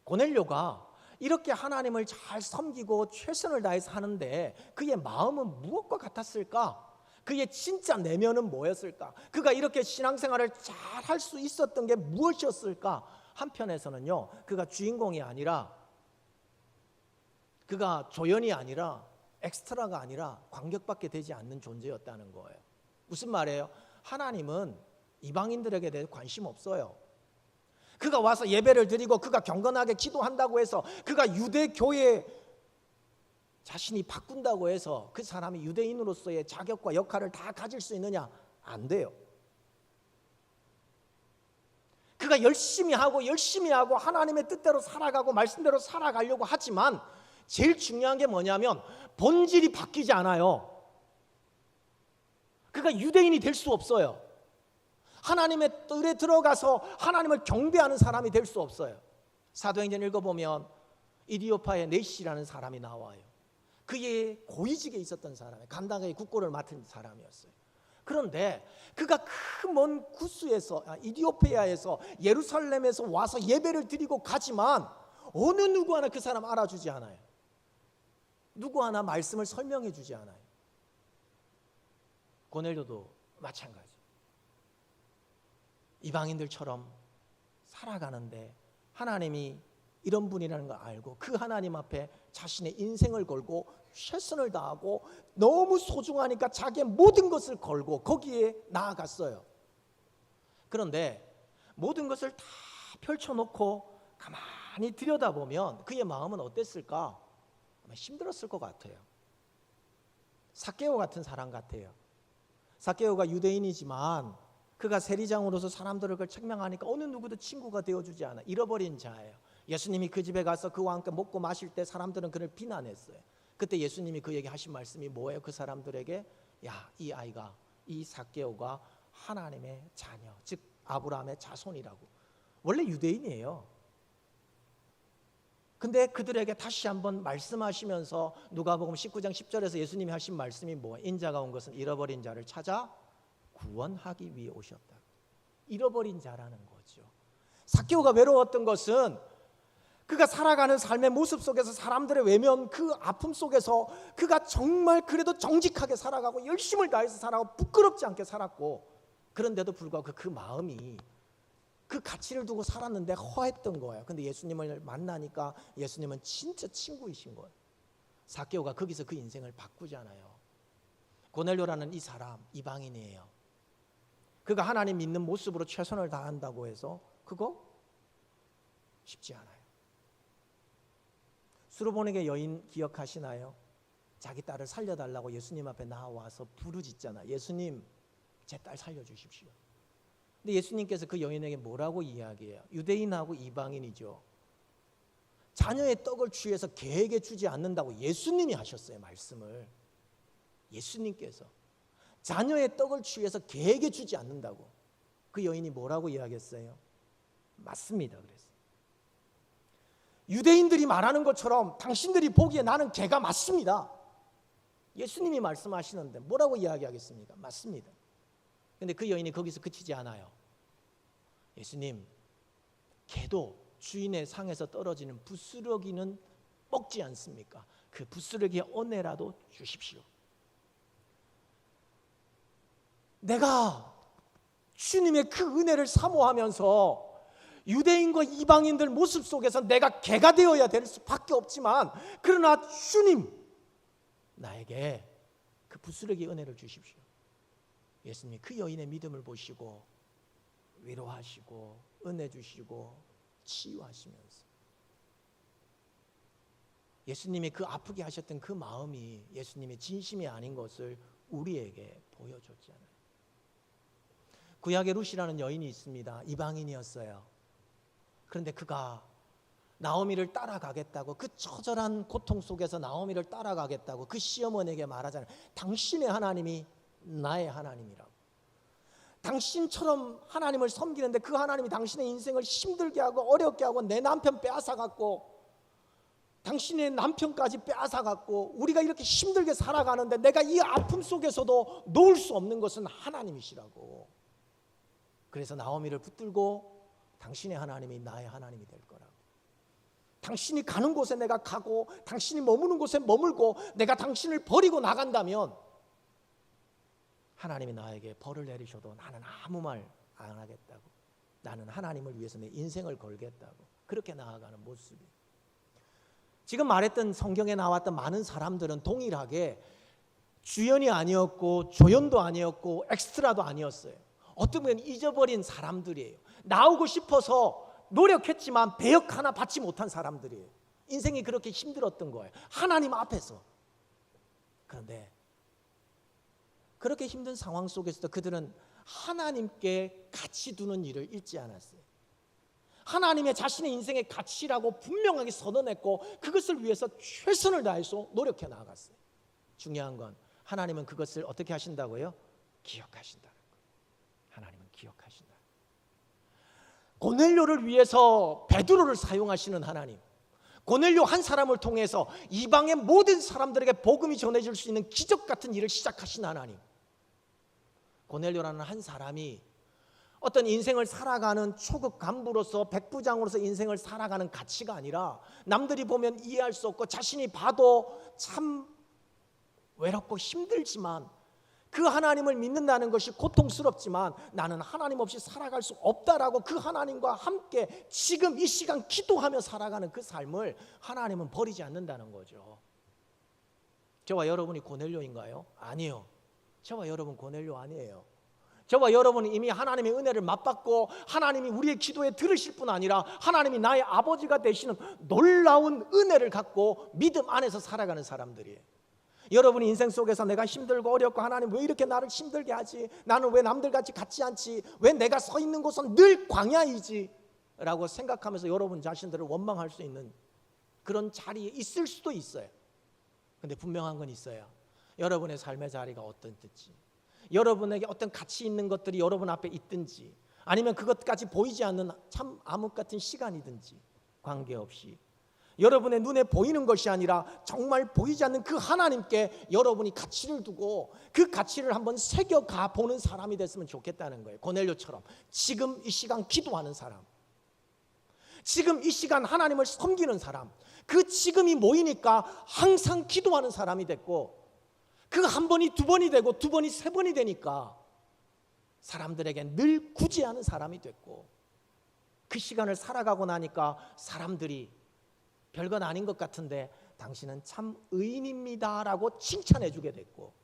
고넬료가 이렇게 하나님을 잘 섬기고 최선을 다해서 하는데 그의 마음은 무엇과 같았을까? 그의 진짜 내면은 뭐였을까? 그가 이렇게 신앙생활을 잘 할 수 있었던 게 무엇이었을까? 한편에서는요, 그가 주인공이 아니라, 그가 조연이 아니라, 엑스트라가 아니라 관객밖에 되지 않는 존재였다는 거예요. 무슨 말이에요? 하나님은 이방인들에게 대해 관심 없어요. 그가 와서 예배를 드리고 그가 경건하게 기도한다고 해서, 그가 유대교회 자신이 바꾼다고 해서 그 사람이 유대인으로서의 자격과 역할을 다 가질 수 있느냐? 안 돼요. 그가 열심히 하고 하나님의 뜻대로 살아가고 말씀대로 살아가려고 하지만 제일 중요한 게 뭐냐면 본질이 바뀌지 않아요. 그가 유대인이 될 수 없어요. 하나님의 뜰에 들어가서 하나님을 경배하는 사람이 될 수 없어요. 사도행전 읽어보면 이디오파의 네시라는 사람이 나와요. 그의 고위직에 있었던 사람이에요. 간다가의 국고를 맡은 사람이었어요. 그런데 그가 그 먼 구스에서, 이디오피아에서, 예루살렘에서 와서 예배를 드리고 가지만 어느 누구 하나 그 사람 알아주지 않아요. 누구 하나 말씀을 설명해 주지 않아요. 고넬료도 마찬가지. 이방인들처럼 살아가는데 하나님이 이런 분이라는 걸 알고 그 하나님 앞에 자신의 인생을 걸고 최선을 다하고 너무 소중하니까 자기의 모든 것을 걸고 거기에 나아갔어요. 그런데 모든 것을 다 펼쳐놓고 가만히 들여다보면 그의 마음은 어땠을까? 아마 힘들었을 것 같아요. 삭개오 같은 사람 같아요. 삭개오가 유대인이지만 그가 세리장으로서 사람들을 책망하니까 어느 누구도 친구가 되어주지 않아. 잃어버린 자예요. 예수님이 그 집에 가서 그와 함께 먹고 마실 때 사람들은 그를 비난했어요. 그때 예수님이 그에게 하신 말씀이 뭐예요? 그 사람들에게, 야, 이 아이가, 이 삭개오가 하나님의 자녀, 즉 아브라함의 자손이라고. 원래 유대인이에요. 근데 그들에게 다시 한번 말씀하시면서 누가복음 19장 10절에서 예수님이 하신 말씀이 뭐예요? 인자가 온 것은 잃어버린 자를 찾아 구원하기 위해 오셨다. 잃어버린 자라는 거죠. 삭개오가 외로웠던 것은 그가 살아가는 삶의 모습 속에서 사람들의 외면, 그 아픔 속에서 그가 정말 그래도 정직하게 살아가고 열심을 다해서 살아가고 부끄럽지 않게 살았고, 그런데도 불구하고 그 마음이 그 가치를 두고 살았는데 허했던 거예요. 근데 예수님을 만나니까 예수님은 진짜 친구이신 거예요. 삭개오가 거기서 그 인생을 바꾸잖아요. 고넬료라는 이 사람 이방인이에요. 그가 하나님 믿는 모습으로 최선을 다한다고 해서 그거 쉽지 않아요. 수르보닉의 여인 기억하시나요? 자기 딸을 살려달라고 예수님 앞에 나와서 부르짖잖아. 예수님, 제 딸 살려주십시오. 근데 예수님께서 그 여인에게 뭐라고 이야기해요? 유대인하고 이방인이죠. 자녀의 떡을 취해서 개에게 주지 않는다고 예수님이 하셨어요. 말씀을. 예수님께서 자녀의 떡을 취해서 개에게 주지 않는다고. 그 여인이 뭐라고 이야기했어요? 맞습니다. 그래서 유대인들이 말하는 것처럼 당신들이 보기에 나는 개가 맞습니다. 예수님이 말씀하시는데 뭐라고 이야기하겠습니까? 맞습니다. 근데 그 여인이 거기서 그치지 않아요. 예수님, 개도 주인의 상에서 떨어지는 부스러기는 먹지 않습니까? 그 부스러기의 언내라도 주십시오. 내가 주님의 그 은혜를 사모하면서 유대인과 이방인들 모습 속에서 내가 개가 되어야 될 수밖에 없지만, 그러나 주님 나에게 그 부스러기 은혜를 주십시오. 예수님이 그 여인의 믿음을 보시고 위로하시고 은혜 주시고 치유하시면서, 예수님이 그 아프게 하셨던 그 마음이 예수님의 진심이 아닌 것을 우리에게 보여줬잖아요. 구약의 룻이라는 여인이 있습니다. 이방인이었어요. 그런데 그가 나오미를 따라가겠다고, 그 처절한 고통 속에서 나오미를 따라가겠다고 그 시어머니에게 말하잖아요. 당신의 하나님이 나의 하나님이라고. 당신처럼 하나님을 섬기는데 그 하나님이 당신의 인생을 힘들게 하고 어렵게 하고 내 남편 빼앗아갔고 당신의 남편까지 빼앗아갔고 우리가 이렇게 힘들게 살아가는데 내가 이 아픔 속에서도 놓을 수 없는 것은 하나님이시라고. 그래서 나오미를 붙들고 당신의 하나님이 나의 하나님이 될 거라고. 당신이 가는 곳에 내가 가고 당신이 머무는 곳에 머물고 내가 당신을 버리고 나간다면 하나님이 나에게 벌을 내리셔도 나는 아무 말 안 하겠다고. 나는 하나님을 위해서 내 인생을 걸겠다고. 그렇게 나아가는 모습이. 지금 말했던 성경에 나왔던 많은 사람들은 동일하게 주연이 아니었고 조연도 아니었고 엑스트라도 아니었어요. 어떻게 보면 잊어버린 사람들이에요. 나오고 싶어서 노력했지만 배역 하나 받지 못한 사람들이에요. 인생이 그렇게 힘들었던 거예요. 하나님 앞에서. 그런데 그렇게 힘든 상황 속에서도 그들은 하나님께 가치 두는 일을 잊지 않았어요. 하나님의 자신의 인생의 가치라고 분명하게 선언했고 그것을 위해서 최선을 다해서 노력해 나아갔어요. 중요한 건 하나님은 그것을 어떻게 하신다고요? 기억하신다는 거예요. 하나님은 기억하신다. 고넬료를 위해서 베드로를 사용하시는 하나님, 고넬료 한 사람을 통해서 이방의 모든 사람들에게 복음이 전해질 수 있는 기적 같은 일을 시작하신 하나님. 고넬료라는 한 사람이 어떤 인생을 살아가는 초급 간부로서 백부장으로서 인생을 살아가는 가치가 아니라 남들이 보면 이해할 수 없고 자신이 봐도 참 외롭고 힘들지만 그 하나님을 믿는다는 것이 고통스럽지만 나는 하나님 없이 살아갈 수 없다라고 그 하나님과 함께 지금 이 시간 기도하며 살아가는 그 삶을 하나님은 버리지 않는다는 거죠. 저와 여러분이 고넬료인가요? 아니요. 저와 여러분 고넬료 아니에요. 저와 여러분은 이미 하나님의 은혜를 맛봤고 하나님이 우리의 기도에 들으실 뿐 아니라 하나님이 나의 아버지가 되시는 놀라운 은혜를 갖고 믿음 안에서 살아가는 사람들이에요. 여러분이 인생 속에서 내가 힘들고 어렵고 하나님 왜 이렇게 나를 힘들게 하지? 나는 왜 남들같이 같지 않지? 왜 내가 서 있는 곳은 늘 광야이지? 라고 생각하면서 여러분 자신들을 원망할 수 있는 그런 자리에 있을 수도 있어요. 근데 분명한 건 있어요. 여러분의 삶의 자리가 어떤지, 여러분에게 어떤 가치 있는 것들이 여러분 앞에 있든지 아니면 그것까지 보이지 않는 참 암흑 같은 시간이든지 관계없이 여러분의 눈에 보이는 것이 아니라 정말 보이지 않는 그 하나님께 여러분이 가치를 두고 그 가치를 한번 새겨가 보는 사람이 됐으면 좋겠다는 거예요. 고넬료처럼 지금 이 시간 기도하는 사람, 지금 이 시간 하나님을 섬기는 사람, 그 지금이 모이니까 항상 기도하는 사람이 됐고 그 한 번이 두 번이 되고 두 번이 세 번이 되니까 사람들에게 늘 구제하는 사람이 됐고 그 시간을 살아가고 나니까 사람들이 별건 아닌 것 같은데 당신은 참 의인입니다 라고 칭찬해 주게 됐고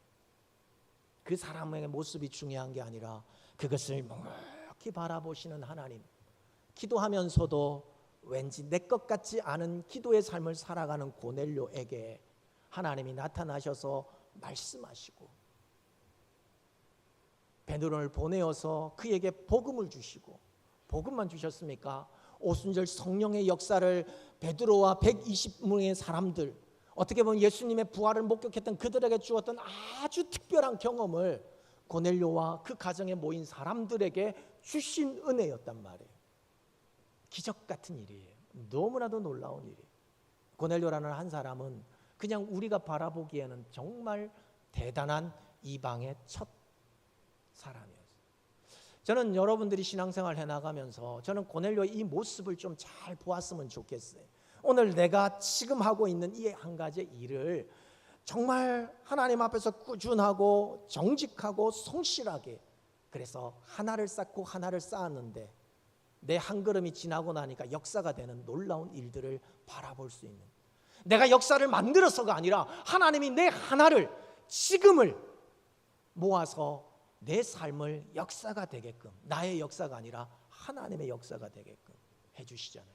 그 사람의 모습이 중요한 게 아니라 그것을 묵묵히 바라보시는 하나님, 기도하면서도 왠지 내 것 같지 않은 기도의 삶을 살아가는 고넬료에게 하나님이 나타나셔서 말씀하시고 베드로를 보내어서 그에게 복음을 주시고, 복음만 주셨습니까? 오순절 성령의 역사를 베드로와 120명의 사람들, 어떻게 보면 예수님의 부활을 목격했던 그들에게 주었던 아주 특별한 경험을 고넬료와 그 가정에 모인 사람들에게 주신 은혜였단 말이에요. 기적 같은 일이에요. 너무나도 놀라운 일이에요. 고넬료라는 한 사람은 그냥 우리가 바라보기에는 정말 대단한 이방의 첫 사람이었어요. 저는 여러분들이 신앙생활 해나가면서 저는 고넬료의 이 모습을 좀 잘 보았으면 좋겠어요. 오늘 내가 지금 하고 있는 이 한 가지 일을 정말 하나님 앞에서 꾸준하고 정직하고 성실하게, 그래서 하나를 쌓고 하나를 쌓았는데 내 한 걸음이 지나고 나니까 역사가 되는 놀라운 일들을 바라볼 수 있는, 내가 역사를 만들어서가 아니라 하나님이 내 하나를, 지금을 모아서 내 삶을 역사가 되게끔, 나의 역사가 아니라 하나님의 역사가 되게끔 해주시잖아요.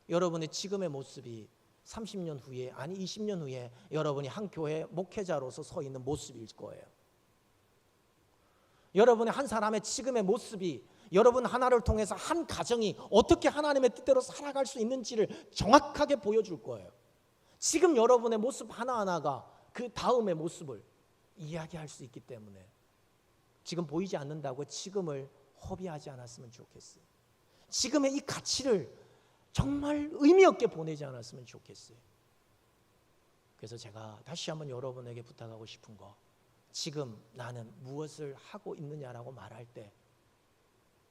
여러분의 지금의 모습이 30년 후에, 아니 20년 후에 여러분이 한 교회 목회자로서 서 있는 모습일 거예요. 여러분의 한 사람의 지금의 모습이 여러분 하나를 통해서 한 가정이 어떻게 하나님의 뜻대로 살아갈 수 있는지를 정확하게 보여줄 거예요. 지금 여러분의 모습 하나하나가 그 다음의 모습을 이야기할 수 있기 때문에 지금 보이지 않는다고 지금을 허비하지 않았으면 좋겠어요. 지금의 이 가치를 정말 의미 없게 보내지 않았으면 좋겠어요. 그래서 제가 다시 한번 여러분에게 부탁하고 싶은 거, 지금 나는 무엇을 하고 있느냐라고 말할 때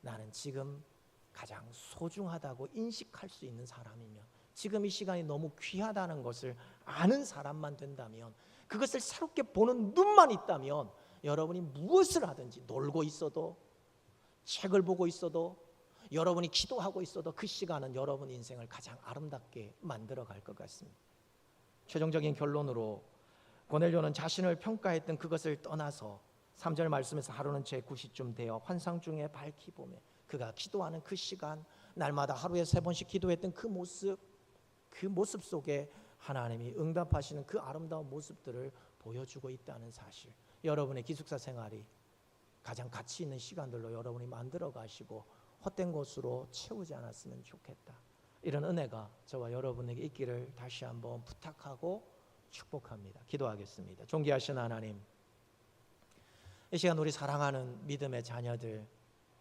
나는 지금 가장 소중하다고 인식할 수 있는 사람이면, 지금 이 시간이 너무 귀하다는 것을 아는 사람만 된다면, 그것을 새롭게 보는 눈만 있다면 여러분이 무엇을 하든지, 놀고 있어도, 책을 보고 있어도, 여러분이 기도하고 있어도 그 시간은 여러분 인생을 가장 아름답게 만들어 갈 것 같습니다. 최종적인 결론으로 고넬료는 자신을 평가했던 그것을 떠나서 3절 말씀에서 하루는 제 9시쯤 되어 환상 중에 밝히 보매, 그가 기도하는 그 시간, 날마다 하루에 3번씩 기도했던 그 모습 속에 하나님이 응답하시는 그 아름다운 모습들을 보여주고 있다는 사실, 여러분의 기숙사 생활이 가장 가치 있는 시간들로 여러분이 만들어 가시고 헛된 것으로 채우지 않았으면 좋겠다. 이런 은혜가 저와 여러분에게 있기를 다시 한번 부탁하고 축복합니다. 기도하겠습니다. 존귀하신 하나님, 이 시간 우리 사랑하는 믿음의 자녀들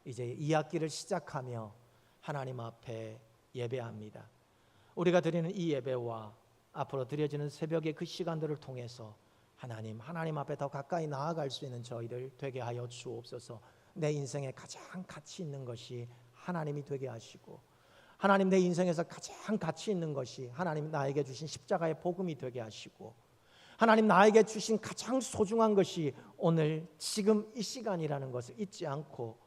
이제 2학기를 시작하며 하나님 앞에 예배합니다. 우리가 드리는 이 예배와 앞으로 드려지는 새벽의 그 시간들을 통해서 하나님 앞에 더 가까이 나아갈 수 있는 저희들 되게 하여 주옵소서. 내 인생에 가장 가치 있는 것이 하나님이 되게 하시고, 하나님 내 인생에서 가장 가치 있는 것이 하나님 나에게 주신 십자가의 복음이 되게 하시고, 하나님 나에게 주신 가장 소중한 것이 오늘 지금 이 시간이라는 것을 잊지 않고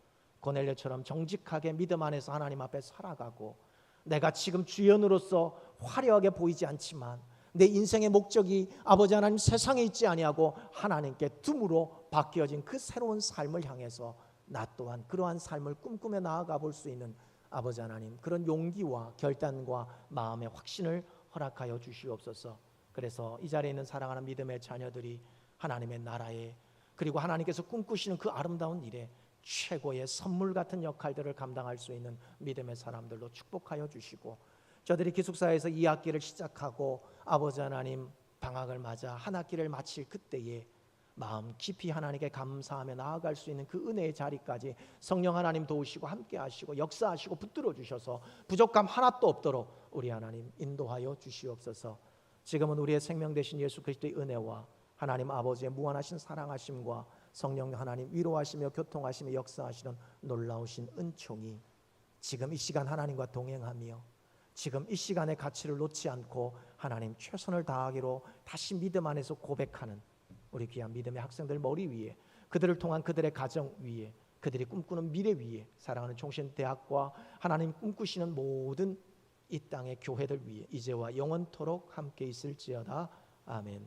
고넬료처럼 정직하게 믿음 안에서 하나님 앞에 살아가고, 내가 지금 주연으로서 화려하게 보이지 않지만 내 인생의 목적이 아버지 하나님 세상에 있지 아니하고 하나님께 둠으로 바뀌어진 그 새로운 삶을 향해서 나 또한 그러한 삶을 꿈꾸며 나아가 볼 수 있는 아버지 하나님, 그런 용기와 결단과 마음의 확신을 허락하여 주시옵소서. 그래서 이 자리에 있는 사랑하는 믿음의 자녀들이 하나님의 나라에, 그리고 하나님께서 꿈꾸시는 그 아름다운 일에 최고의 선물 같은 역할들을 감당할 수 있는 믿음의 사람들로 축복하여 주시고, 저들이 기숙사에서 2학기를 시작하고 아버지 하나님 방학을 맞아 한 학기를 마칠 그때에 마음 깊이 하나님께 감사하며 나아갈 수 있는 그 은혜의 자리까지 성령 하나님 도우시고 함께 하시고 역사하시고 붙들어 주셔서 부족함 하나도 없도록 우리 하나님 인도하여 주시옵소서. 지금은 우리의 생명 되신 예수 그리스도의 은혜와 하나님 아버지의 무한하신 사랑하심과 성령 하나님 위로하시며 교통하시며 역사하시는 놀라우신 은총이 지금 이 시간 하나님과 동행하며 지금 이 시간의 가치를 놓지 않고 하나님 최선을 다하기로 다시 믿음 안에서 고백하는 우리 귀한 믿음의 학생들 머리 위에, 그들을 통한 그들의 가정 위에, 그들이 꿈꾸는 미래 위에, 사랑하는 총신대학과 하나님 꿈꾸시는 모든 이 땅의 교회들 위에 이제와 영원토록 함께 있을지어다. 아멘.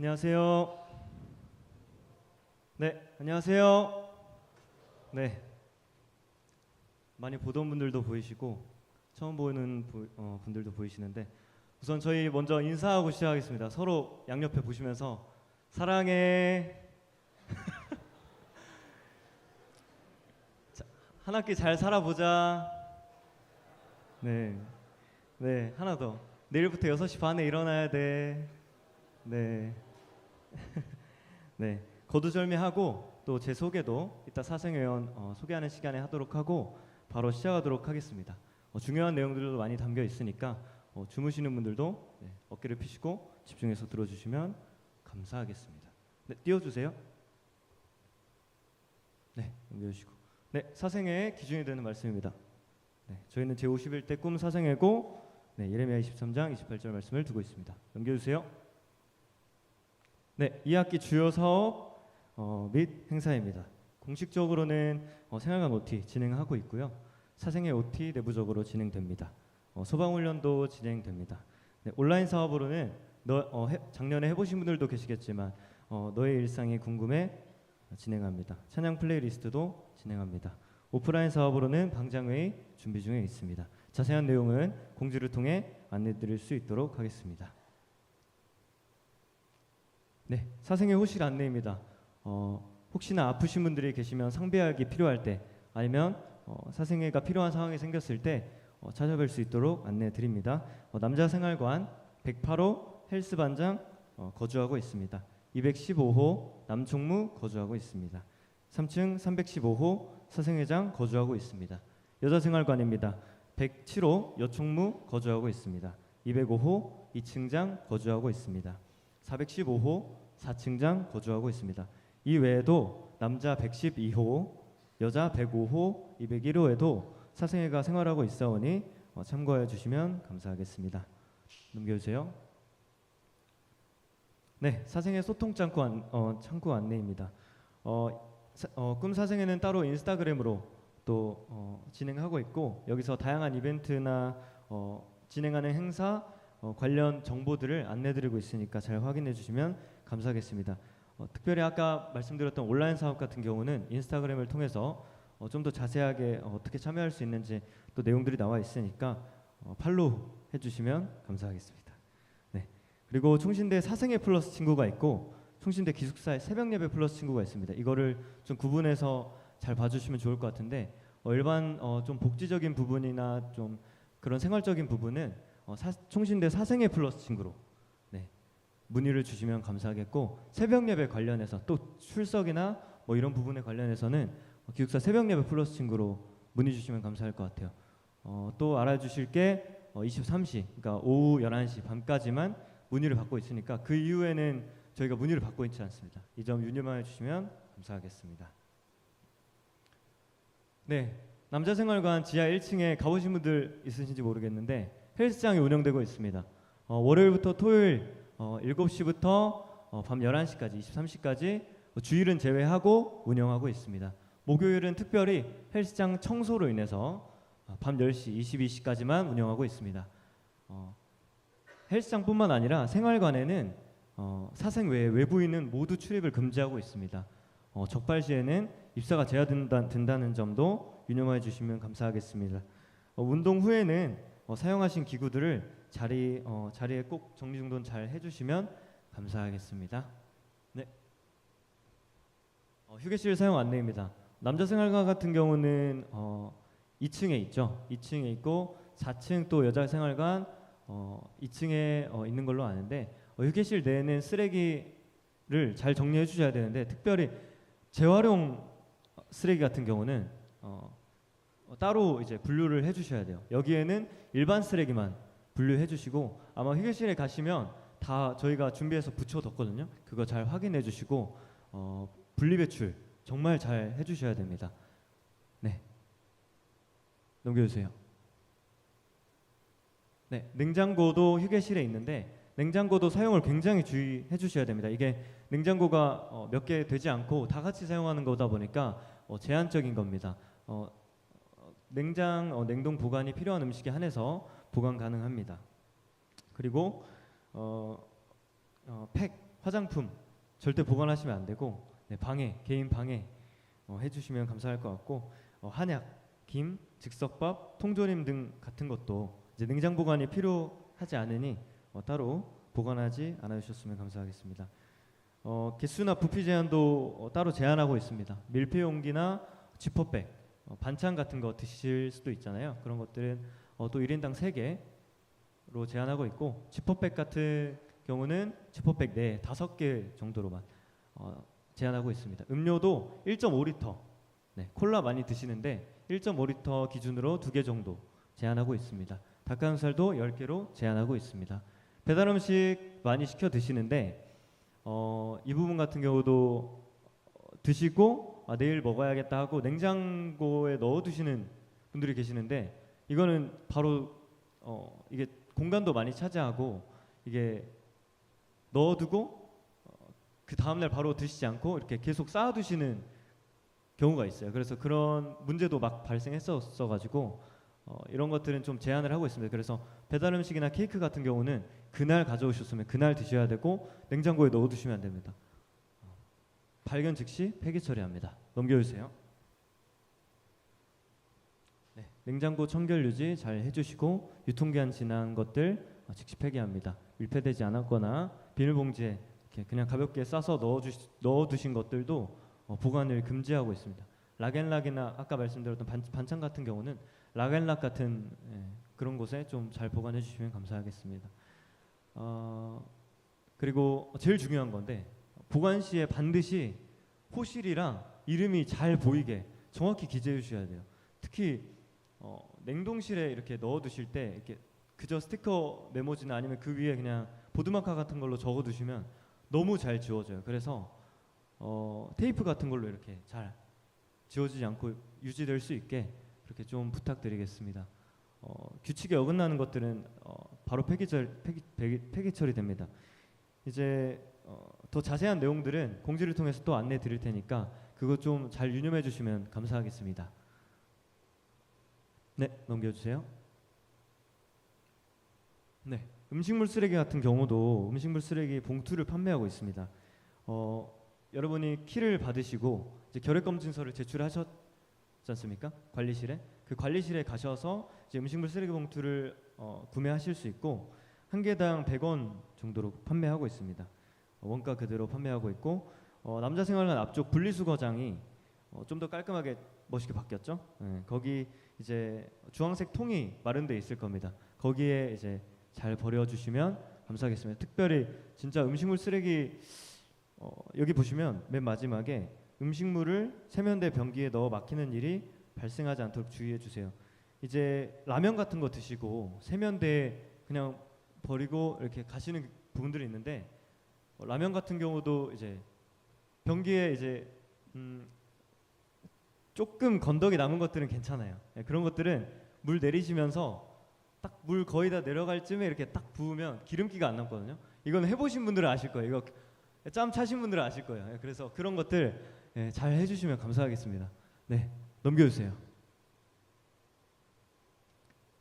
안녕하세요. 네, 안녕하세요. 네, 많이 보던 분들도 보이시고 처음 보는 분들도 보이시는데, 우선 저희 먼저 인사하고 시작하겠습니다. 서로 양옆에 보시면서 사랑해. 자, 한 학기 잘 살아보자. 네, 네, 하나 더. 내일부터 6시 반에 일어나야 돼. 네. 네. 거두절미하고 또 제 소개도 이따 사생회원 소개하는 시간에 하도록 하고 바로 시작하도록 하겠습니다. 중요한 내용들도 많이 담겨 있으니까 주무시는 분들도 네, 어깨를 펴시고 집중해서 들어주시면 감사하겠습니다. 네, 띄워주세요. 네, 넘겨주시고. 네, 사생회의 기준이 되는 말씀입니다. 네, 저희는 제51대 꿈 사생회고 네, 예레미야 23장 28절 말씀을 두고 있습니다. 넘겨주세요. 네, 2학기 주요 사업 및 행사입니다. 공식적으로는 생활관 OT 진행하고 있고요. 사생회 OT 내부적으로 진행됩니다. 소방훈련도 진행됩니다. 네, 온라인 사업으로는 작년에 해보신 분들도 계시겠지만 너의 일상이 궁금해 진행합니다. 찬양 플레이리스트도 진행합니다. 오프라인 사업으로는 방장회의 준비 중에 있습니다. 자세한 내용은 공지를 통해 안내드릴 수 있도록 하겠습니다. 네, 사생회 호실 안내입니다. 혹시나 아프신 분들이 계시면 상비약이 필요할 때 아니면 사생회가 필요한 상황이 생겼을 때 찾아뵐 수 있도록 안내드립니다. 남자생활관 108호 헬스반장 거주하고 있습니다. 215호 남총무 거주하고 있습니다. 3층 315호 사생회장 거주하고 있습니다. 여자생활관입니다. 107호 여총무 거주하고 있습니다. 205호 2층장 거주하고 있습니다. 415호 4층장 거주하고 있습니다. 이 외에도 남자 112호, 여자 105호, 201호에도 사생회가 생활하고 있사오니 참고해 주시면 감사하겠습니다. 넘겨주세요. 네, 사생회 소통 창구 안내입니다. 꿈 사생회는 따로 인스타그램으로 또 진행하고 있고 여기서 다양한 이벤트나 진행하는 행사 관련 정보들을 안내드리고 있으니까 잘 확인해 주시면 감사하겠습니다. 특별히 아까 말씀드렸던 온라인 사업 같은 경우는 인스타그램을 통해서 좀 더 자세하게 어떻게 참여할 수 있는지 또 내용들이 나와 있으니까 팔로우 해주시면 감사하겠습니다. 네. 그리고 총신대 사생회 플러스 친구가 있고 총신대 기숙사에 새벽 예배 플러스 친구가 있습니다. 이거를 좀 구분해서 잘 봐주시면 좋을 것 같은데 일반 좀 복지적인 부분이나 좀 그런 생활적인 부분은 총신대 사생회 플러스 친구로 네, 문의를 주시면 감사하겠고 새벽 예배 관련해서 또 출석이나 뭐 이런 부분에 관련해서는 기숙사 새벽 예배 플러스 친구로 문의 주시면 감사할 것 같아요. 또 알아주실 게 23시 그러니까 오후 11시 밤까지만 문의를 받고 있으니까 그 이후에는 저희가 문의를 받고 있지 않습니다. 이 점 유념해 주시면 감사하겠습니다. 네, 남자생활관 지하 1층에 가보신 분들 있으신지 모르겠는데 헬스장이 운영되고 있습니다. 월요일부터 토요일 7시부터 밤 11시까지 23시까지 주일은 제외하고 운영하고 있습니다. 목요일은 특별히 헬스장 청소로 인해서 밤 10시 22시까지만 운영하고 있습니다. 헬스장뿐만 아니라 생활관에는 사생 외에 외부인은 모두 출입을 금지하고 있습니다. 적발 시에는 입사가 제한된다는 점도 유념해 주시면 감사하겠습니다. 운동 후에는 사용하신 기구들을 자리에 꼭 정리정돈 잘 해주시면 감사하겠습니다. 네. 휴게실 사용 안내입니다. 남자생활관 같은 경우는 2층에 있죠. 2층에 있고 4층 또 여자생활관 2층에 있는 걸로 아는데 휴게실 내에는 쓰레기를 잘 정리해 주셔야 되는데 특별히 재활용 쓰레기 같은 경우는 따로 이제 분류를 해주셔야 돼요. 여기에는 일반 쓰레기만 분류해 주시고 아마 휴게실에 가시면 다 저희가 준비해서 붙여뒀거든요. 그거 잘 확인해 주시고 분리배출 정말 잘 해주셔야 됩니다. 네, 넘겨주세요. 네, 냉장고도 휴게실에 있는데 냉장고도 사용을 굉장히 주의해 주셔야 됩니다. 이게 냉장고가 몇 개 되지 않고 다 같이 사용하는 거다 보니까 제한적인 겁니다. 냉동 보관이 필요한 음식에 한해서 보관 가능합니다. 그리고 팩, 화장품 절대 보관하시면 안 되고 네, 개인 방해 해주시면 감사할 것 같고 한약, 김, 즉석밥, 통조림 등 같은 것도 이제 냉장 보관이 필요하지 않으니 따로 보관하지 않아주셨으면 감사하겠습니다. 개수나 부피 제한도 따로 제한하고 있습니다. 밀폐용기나 지퍼백, 반찬 같은 거 드실 수도 있잖아요. 그런 것들은 또 1인당 3개로 제한하고 있고 지퍼백 같은 경우는 지퍼백 5개 정도로만 제한하고 있습니다. 음료도 1.5리터, 네, 콜라 많이 드시는데 1.5리터 기준으로 2개 정도 제한하고 있습니다. 닭가슴살도 10개로 제한하고 있습니다. 배달 음식 많이 시켜 드시는데 이 부분 같은 경우도 드시고 내일 먹어야겠다 하고 냉장고에 넣어 두시는 분들이 계시는데 이거는 바로 이게 공간도 많이 차지하고 이게 넣어두고 그 다음날 바로 드시지 않고 이렇게 계속 쌓아두시는 경우가 있어요. 그래서 그런 문제도 막 발생했었어가지고 이런 것들은 좀 제한을 하고 있습니다. 그래서 배달 음식이나 케이크 같은 경우는 그날 가져오셨으면 그날 드셔야 되고 냉장고에 넣어두시면 안 됩니다. 발견 즉시 폐기 처리합니다. 넘겨주세요. 네, 냉장고 청결 유지 잘 해주시고 유통기한 지난 것들 즉시 폐기합니다. 밀폐되지 않았거나 비닐봉지에 이렇게 그냥 가볍게 싸서 넣어두신 것들도 보관을 금지하고 있습니다. 락앤락이나 아까 말씀드렸던 반찬 같은 경우는 락앤락 같은 그런 곳에 좀 잘 보관해 주시면 감사하겠습니다. 그리고 제일 중요한 건데 보관 시에 반드시 호실이랑 이름이 잘 보이게 정확히 기재해 주셔야 돼요. 특히 냉동실에 이렇게 넣어 두실 때 이렇게 그저 스티커 메모지나 아니면 그 위에 그냥 보드마카 같은 걸로 적어 두시면 너무 잘 지워져요. 그래서 테이프 같은 걸로 이렇게 잘 지워지지 않고 유지될 수 있게 그렇게 좀 부탁드리겠습니다. 규칙에 어긋나는 것들은 바로 폐기 처리됩니다. 이제 더 자세한 내용들은 공지를 통해서 또 안내 드릴 테니까 그거 좀 잘 유념해 주시면 감사하겠습니다. 네, 넘겨주세요. 네, 음식물 쓰레기 같은 경우도 음식물 쓰레기 봉투를 판매하고 있습니다. 여러분이 키를 받으시고 이제 결핵검진서를 제출하셨지 않습니까? 관리실에 그 관리실에 가셔서 이제 음식물 쓰레기 봉투를 구매하실 수 있고 한 개당 100원 정도로 판매하고 있습니다. 원가 그대로 판매하고 있고 남자생활관 앞쪽 분리수거장이 좀 더 깔끔하게 멋있게 바뀌었죠. 네, 거기 이제 주황색 통이 마련돼 있을 겁니다. 거기에 이제 잘 버려주시면 감사하겠습니다. 특별히 진짜 음식물 쓰레기 여기 보시면 맨 마지막에 음식물을 세면대 변기에 넣어 막히는 일이 발생하지 않도록 주의해 주세요. 이제 라면 같은 거 드시고 세면대에 그냥 버리고 이렇게 가시는 부분들이 있는데 라면 같은 경우도 이제 변기에 이제 조금 건더기 남은 것들은 괜찮아요. 그런 것들은 물 내리시면서 딱 물 거의 다 내려갈 쯤에 이렇게 딱 부으면 기름기가 안 남거든요. 이건 해보신 분들은 아실 거예요. 이거 짬 차신 분들은 아실 거예요. 그래서 그런 것들 잘 해주시면 감사하겠습니다. 네, 넘겨주세요.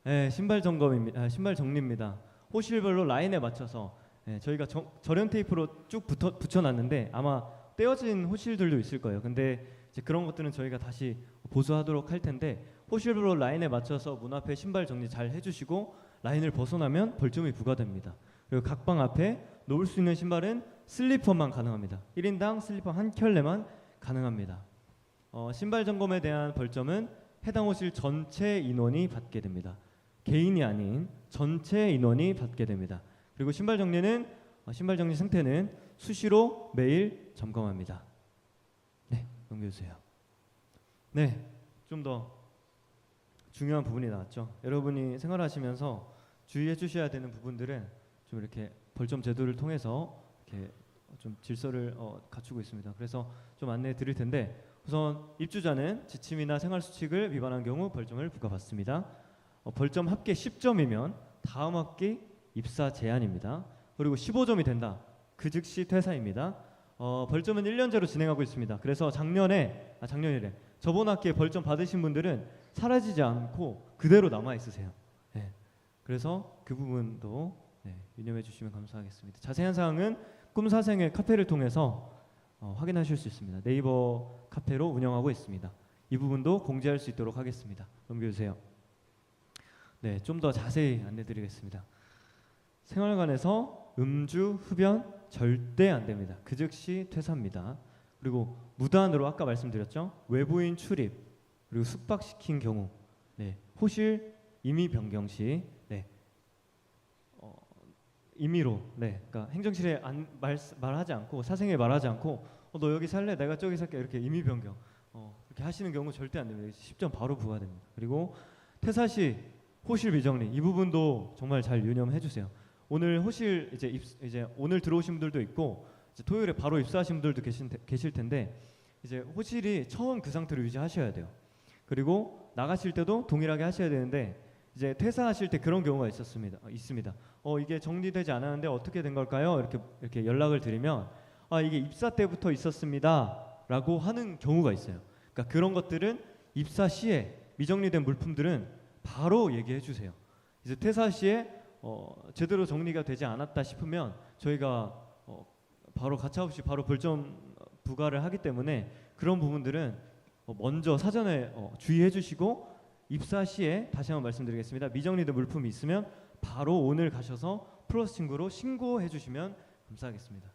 네, 신발 점검입니다. 신발 정리입니다. 호실별로 라인에 맞춰서 저희가 절연 테이프로 쭉 붙여놨는데 아마 떼어진 호실들도 있을 거예요. 근데 이제 그런 것들은 저희가 다시 보수하도록 할 텐데 호실별로 라인에 맞춰서 문 앞에 신발 정리 잘 해주시고 라인을 벗어나면 벌점이 부과됩니다. 그리고 각 방 앞에 놓을 수 있는 신발은 슬리퍼만 가능합니다. 1인당 슬리퍼 한 켤레만 가능합니다. 신발 점검에 대한 벌점은 해당 호실 전체 인원이 받게 됩니다. 개인이 아닌 전체 인원이 받게 됩니다. 그리고 신발 정리 상태는 수시로 매일 점검합니다. 네, 넘겨주세요. 네, 좀 더 중요한 부분이 나왔죠. 여러분이 생활하시면서 주의해 주셔야 되는 부분들은 좀 이렇게 벌점 제도를 통해서 이렇게 좀 질서를 갖추고 있습니다. 그래서 좀 안내해 드릴 텐데 우선 입주자는 지침이나 생활 수칙을 위반한 경우 벌점을 부과받습니다. 벌점 합계 10점이면 다음 학기 입사 제한입니다. 그리고 15점이 된다. 그 즉시 퇴사입니다. 벌점은 1년제로 진행하고 있습니다. 그래서 작년이래. 저번 학기에 벌점 받으신 분들은 사라지지 않고 그대로 남아 있으세요. 네. 그래서 그 부분도 유념해 주시면 감사하겠습니다. 자세한 사항은 꿈사생의 카페를 통해서 확인하실 수 있습니다. 네이버 카페로 운영하고 있습니다. 이 부분도 공지할 수 있도록 하겠습니다. 넘겨주세요. 네, 좀 더 자세히 안내드리겠습니다. 생활관에서 음주, 흡연 절대 안 됩니다. 그 즉시 퇴사입니다. 그리고 무단으로 아까 말씀드렸죠. 외부인 출입 그리고 숙박시킨 경우, 호실 임의 변경 시 임의로, 네, 그러니까 행정실에 말하지 않고 사생에 말하지 않고 너 여기 살래? 내가 저기 살게 이렇게 임의 변경 이렇게 하시는 경우 절대 안 됩니다. 10점 바로 부과됩니다. 그리고 퇴사 시 호실 미정리 이 부분도 정말 잘 유념해 주세요. 오늘 호실 이제 오늘 들어오신 분들도 있고 이제 토요일에 바로 입사하신 분들도 계실 텐데 이제 호실이 처음 그 상태로 유지하셔야 돼요. 그리고 나가실 때도 동일하게 하셔야 되는데 이제 퇴사하실 때 그런 경우가 있습니다. 이게 정리되지 않았는데 어떻게 된 걸까요? 이렇게 연락을 드리면 이게 입사 때부터 있었습니다라고 하는 경우가 있어요. 그러니까 그런 것들은 입사 시에 미정리된 물품들은 바로 얘기해 주세요. 이제 퇴사 시에 제대로 정리가 되지 않았다 싶으면 저희가 바로 가차없이 바로 벌점 부과를 하기 때문에 그런 부분들은 먼저 사전에 주의해 주시고 입사 시에 다시 한번 말씀드리겠습니다. 미정리된 물품이 있으면 바로 오늘 가셔서 플러스 친구로 신고해 주시면 감사하겠습니다.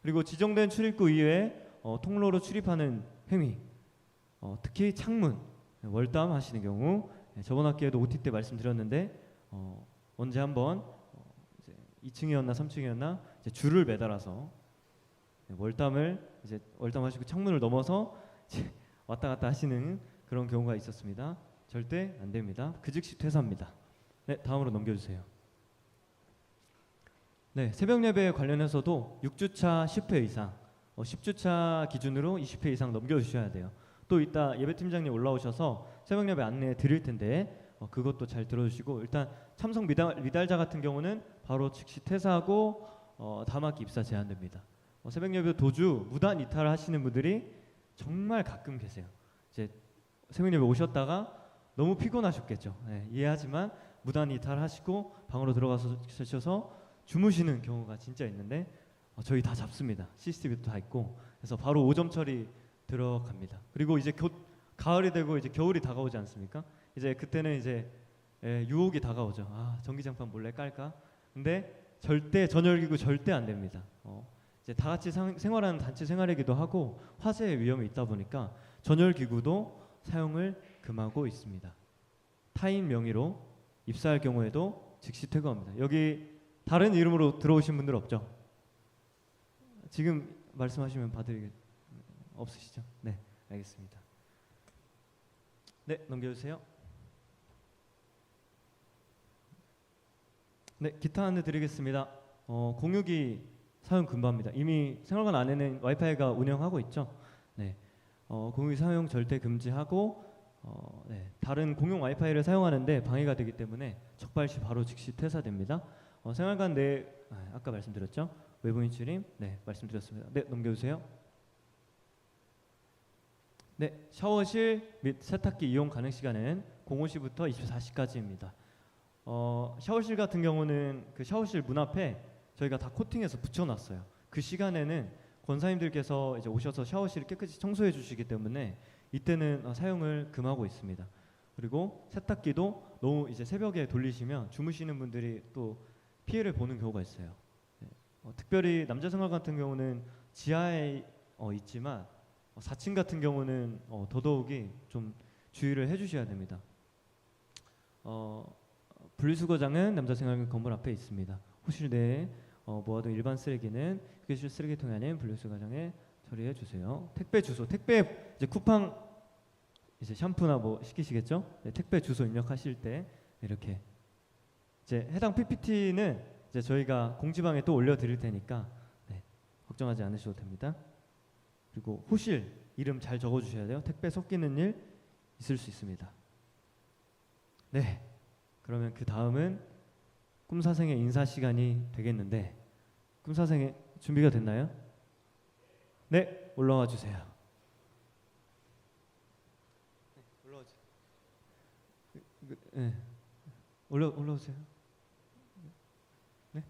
그리고 지정된 출입구 이외에 통로로 출입하는 행위, 특히 창문, 월담 하시는 경우 저번 학기에도 OT 때 말씀드렸는데 언제 한번 이제 2층이었나 3층이었나 이제 줄을 매달아서 월담하시고 창문을 넘어서 이제 왔다 갔다 하시는 그런 경우가 있었습니다. 절대 안 됩니다. 그 즉시 퇴사입니다. 네, 다음으로 넘겨주세요. 네, 새벽 예배 관련해서도 6주차 10회 이상, 10주차 기준으로 20회 이상 넘겨주셔야 돼요. 또 이따 예배팀장님 올라오셔서 새벽 예배 안내 드릴 텐데 그것도 잘 들어주시고 일단 참석 미달자 같은 경우는 바로 즉시 퇴사하고 다음 학기 입사 제한됩니다. 새벽 예배 도주 무단 이탈하시는 분들이 정말 가끔 계세요. 이제 새벽 예배 오셨다가 너무 피곤하셨겠죠. 네, 이해하지만 무단 이탈하시고 방으로 들어가서 주무시는 경우가 진짜 있는데 저희 다 잡습니다. CCTV도 다 있고 그래서 바로 5점 처리 들어갑니다. 그리고 이제 가을이 되고 이제 겨울이 다가오지 않습니까? 이제 그때는 이제 유혹이 다가오죠. 전기장판 몰래 깔까? 근데 절대 전열기구 절대 안 됩니다. 이제 다 같이 생활하는 단체 생활이기도 하고 화재의 위험이 있다 보니까 전열기구도 사용을 금하고 있습니다. 타인 명의로 입사할 경우에도 즉시 퇴거합니다. 여기 다른 이름으로 들어오신 분들 없죠? 지금 말씀하시면 없으시죠? 네, 알겠습니다. 네, 넘겨주세요. 네, 기타 안내 드리겠습니다. 공유기 사용 금지입니다. 이미 생활관 안에는 와이파이가 운영하고 있죠. 네, 공유기 사용 절대 금지하고 다른 공용 와이파이를 사용하는데 방해가 되기 때문에 적발시 바로 즉시 퇴사됩니다. 생활관 내 아까 말씀드렸죠. 외부인 출입 말씀드렸습니다. 네, 넘겨주세요. 네, 샤워실 및 세탁기 이용 가능 시간은 05시부터 24시까지입니다. 샤워실 같은 경우는 그 샤워실 문 앞에 저희가 다 코팅해서 붙여놨어요. 그 시간에는 권사님들께서 이제 오셔서 샤워실을 깨끗이 청소해 주시기 때문에 이때는 사용을 금하고 있습니다. 그리고 세탁기도 너무 이제 새벽에 돌리시면 주무시는 분들이 또 피해를 보는 경우가 있어요. 특별히 남자 생활 같은 경우는 지하에 있지만 4층 같은 경우는 더더욱이 좀 주의를 해주셔야 됩니다. 분리수거장은 남자 생활 건물 앞에 있습니다. 호실 내에 모아둔 일반 쓰레기는 휴게실 쓰레기통이 아닌 분리수거장에 처리해 주세요. 택배 주소, 택배 이제 쿠팡 이제 샴푸나 뭐 시키시겠죠? 네, 택배 주소 입력하실 때 이렇게 이제 해당 PPT는 이제 저희가 공지방에 또 올려드릴 테니까 걱정하지 않으셔도 됩니다. 그리고 호실 이름 잘 적어주셔야 돼요. 택배 섞이는 일 있을 수 있습니다. 네, 그러면 그 다음은 꿈사생의 인사 시간이 되겠는데 꿈사생의 준비가 됐나요? 네, 올라와 주세요. 올라와 주세요. 네, 올라오세요. 네.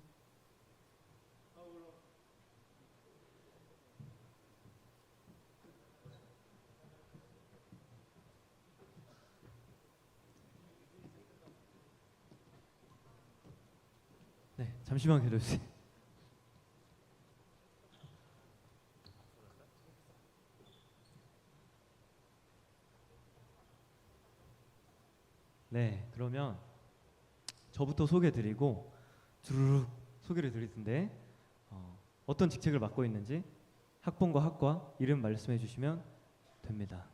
네, 잠시만 기다려주세요. 네, 그러면 저부터 소개드리고 주르륵 소개를 드릴 텐데 어떤 직책을 맡고 있는지 학번과 학과 이름 말씀해 주시면 됩니다.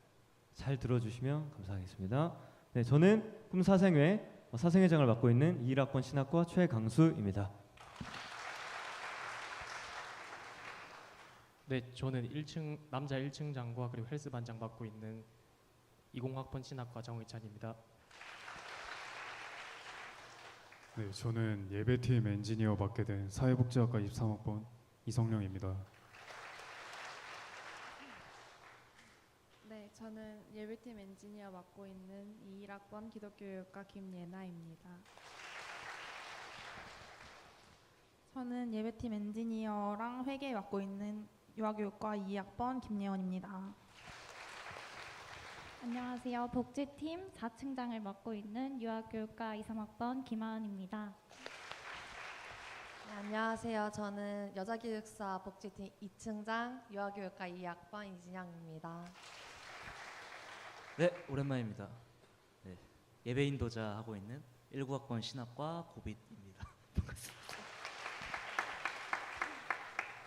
잘 들어주시면 감사하겠습니다. 네, 저는 꿈사생회 사생회장을 맡고 있는 21학번 신학과 최강수입니다. 네, 저는 1층 남자 1층장과 그리고 헬스 반장 맡고 있는 20학번 신학과 정의찬입니다. 네, 저는 예배팀 엔지니어 맡게 된 사회복지학과 23학번 이성령입니다. 네, 저는 예배팀 엔지니어 맡고 있는 21학번 기독교육과 김예나입니다. 저는 예배팀 엔지니어랑 회계 맡고 있는 유아교육과 2학번 김예원입니다. 안녕하세요. 복지팀 4층장을 맡고 있는 유아교육과 23학번 김하은입니다. 네, 안녕하세요. 저는 여자기숙사 복지팀 2층장 유아교육과 2학번 이진영입니다. 네, 오랜만입니다. 네, 예배 인도자 하고 있는 19학번 신학과 고빗입니다. 반갑습니다.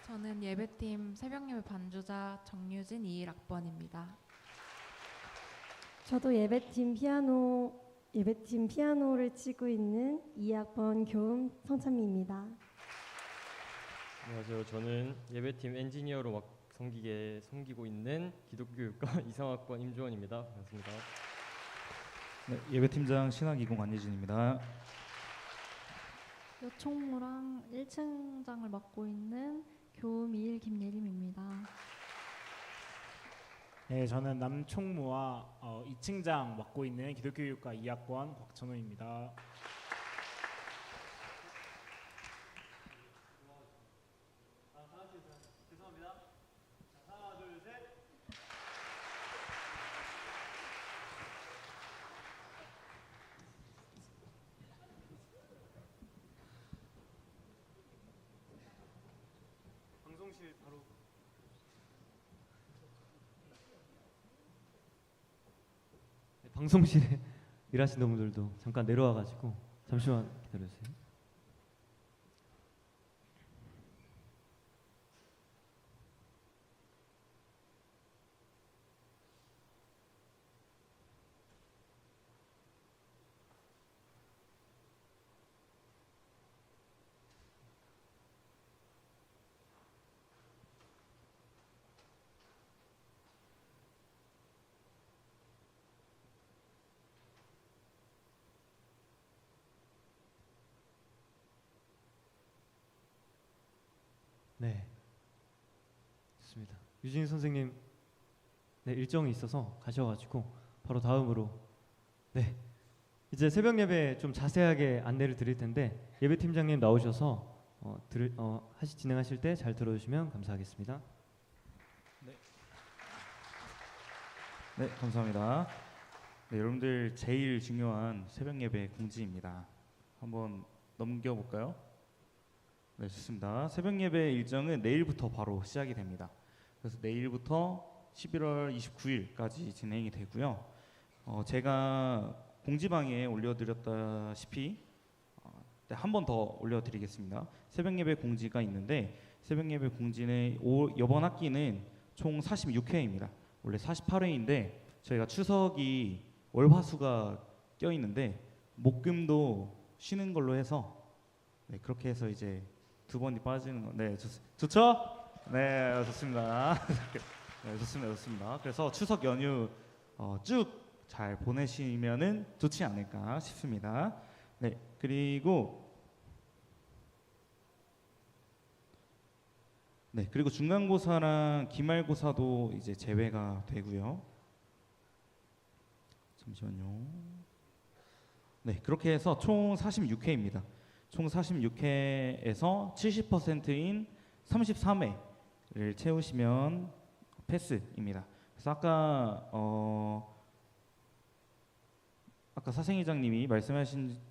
저는 예배팀 새벽예배 반주자 정유진 21학번입니다. 저도 예배팀 피아노를 치고 있는 2학번 교음 성찬미입니다. 안녕하세요. 저는 예배팀 엔지니어로 섬기고 있는 기독교육과 23학번 임주원입니다. 반갑습니다. 네, 예배팀장 신학 20 안예진입니다. 요총무랑 1층장을 맡고 있는 교음 21 김예림입니다. 네, 저는 남총무와 2층장 맡고 있는 기독교육과 2학번 곽천호입니다. 방송실 바로 방송실에 일하시는 분들도 잠깐 내려와가지고 잠시만 기다려주세요. 네, 좋습니다. 유진 선생님, 네, 일정이 있어서 가셔가지고 바로 다음으로 네, 이제 새벽 예배 좀 자세하게 안내를 드릴 텐데 예배 팀장님 나오셔서 진행하실 때 잘 들어주시면 감사하겠습니다. 네, 감사합니다. 네, 여러분들 제일 중요한 새벽 예배 공지입니다. 한번 넘겨볼까요? 네, 좋습니다. 새벽 예배 일정은 내일부터 바로 시작이 됩니다. 그래서 내일부터 11월 29일까지 진행이 되고요. 제가 공지방에 올려드렸다시피 한 번 더 올려드리겠습니다. 새벽 예배 공지가 있는데 새벽 예배 공지는 이번 학기는 총 46회입니다. 원래 48회인데 저희가 추석이 월화수가 껴 있는데 목금도 쉬는 걸로 해서 네, 그렇게 해서 이제 두 번이 빠지는 거. 네, 좋죠? 네, 좋습니다. 네, 좋습니다. 그래서 추석 연휴 쭉 잘 보내시면은 좋지 않을까 싶습니다. 네, 그리고 중간고사랑 기말고사도 이제 제외가 되고요. 잠시만요. 네, 그렇게 해서 총 46회입니다. 총 46회에서 70%인 33회를 채우시면 패스입니다. 그래서 아까 사생회장님이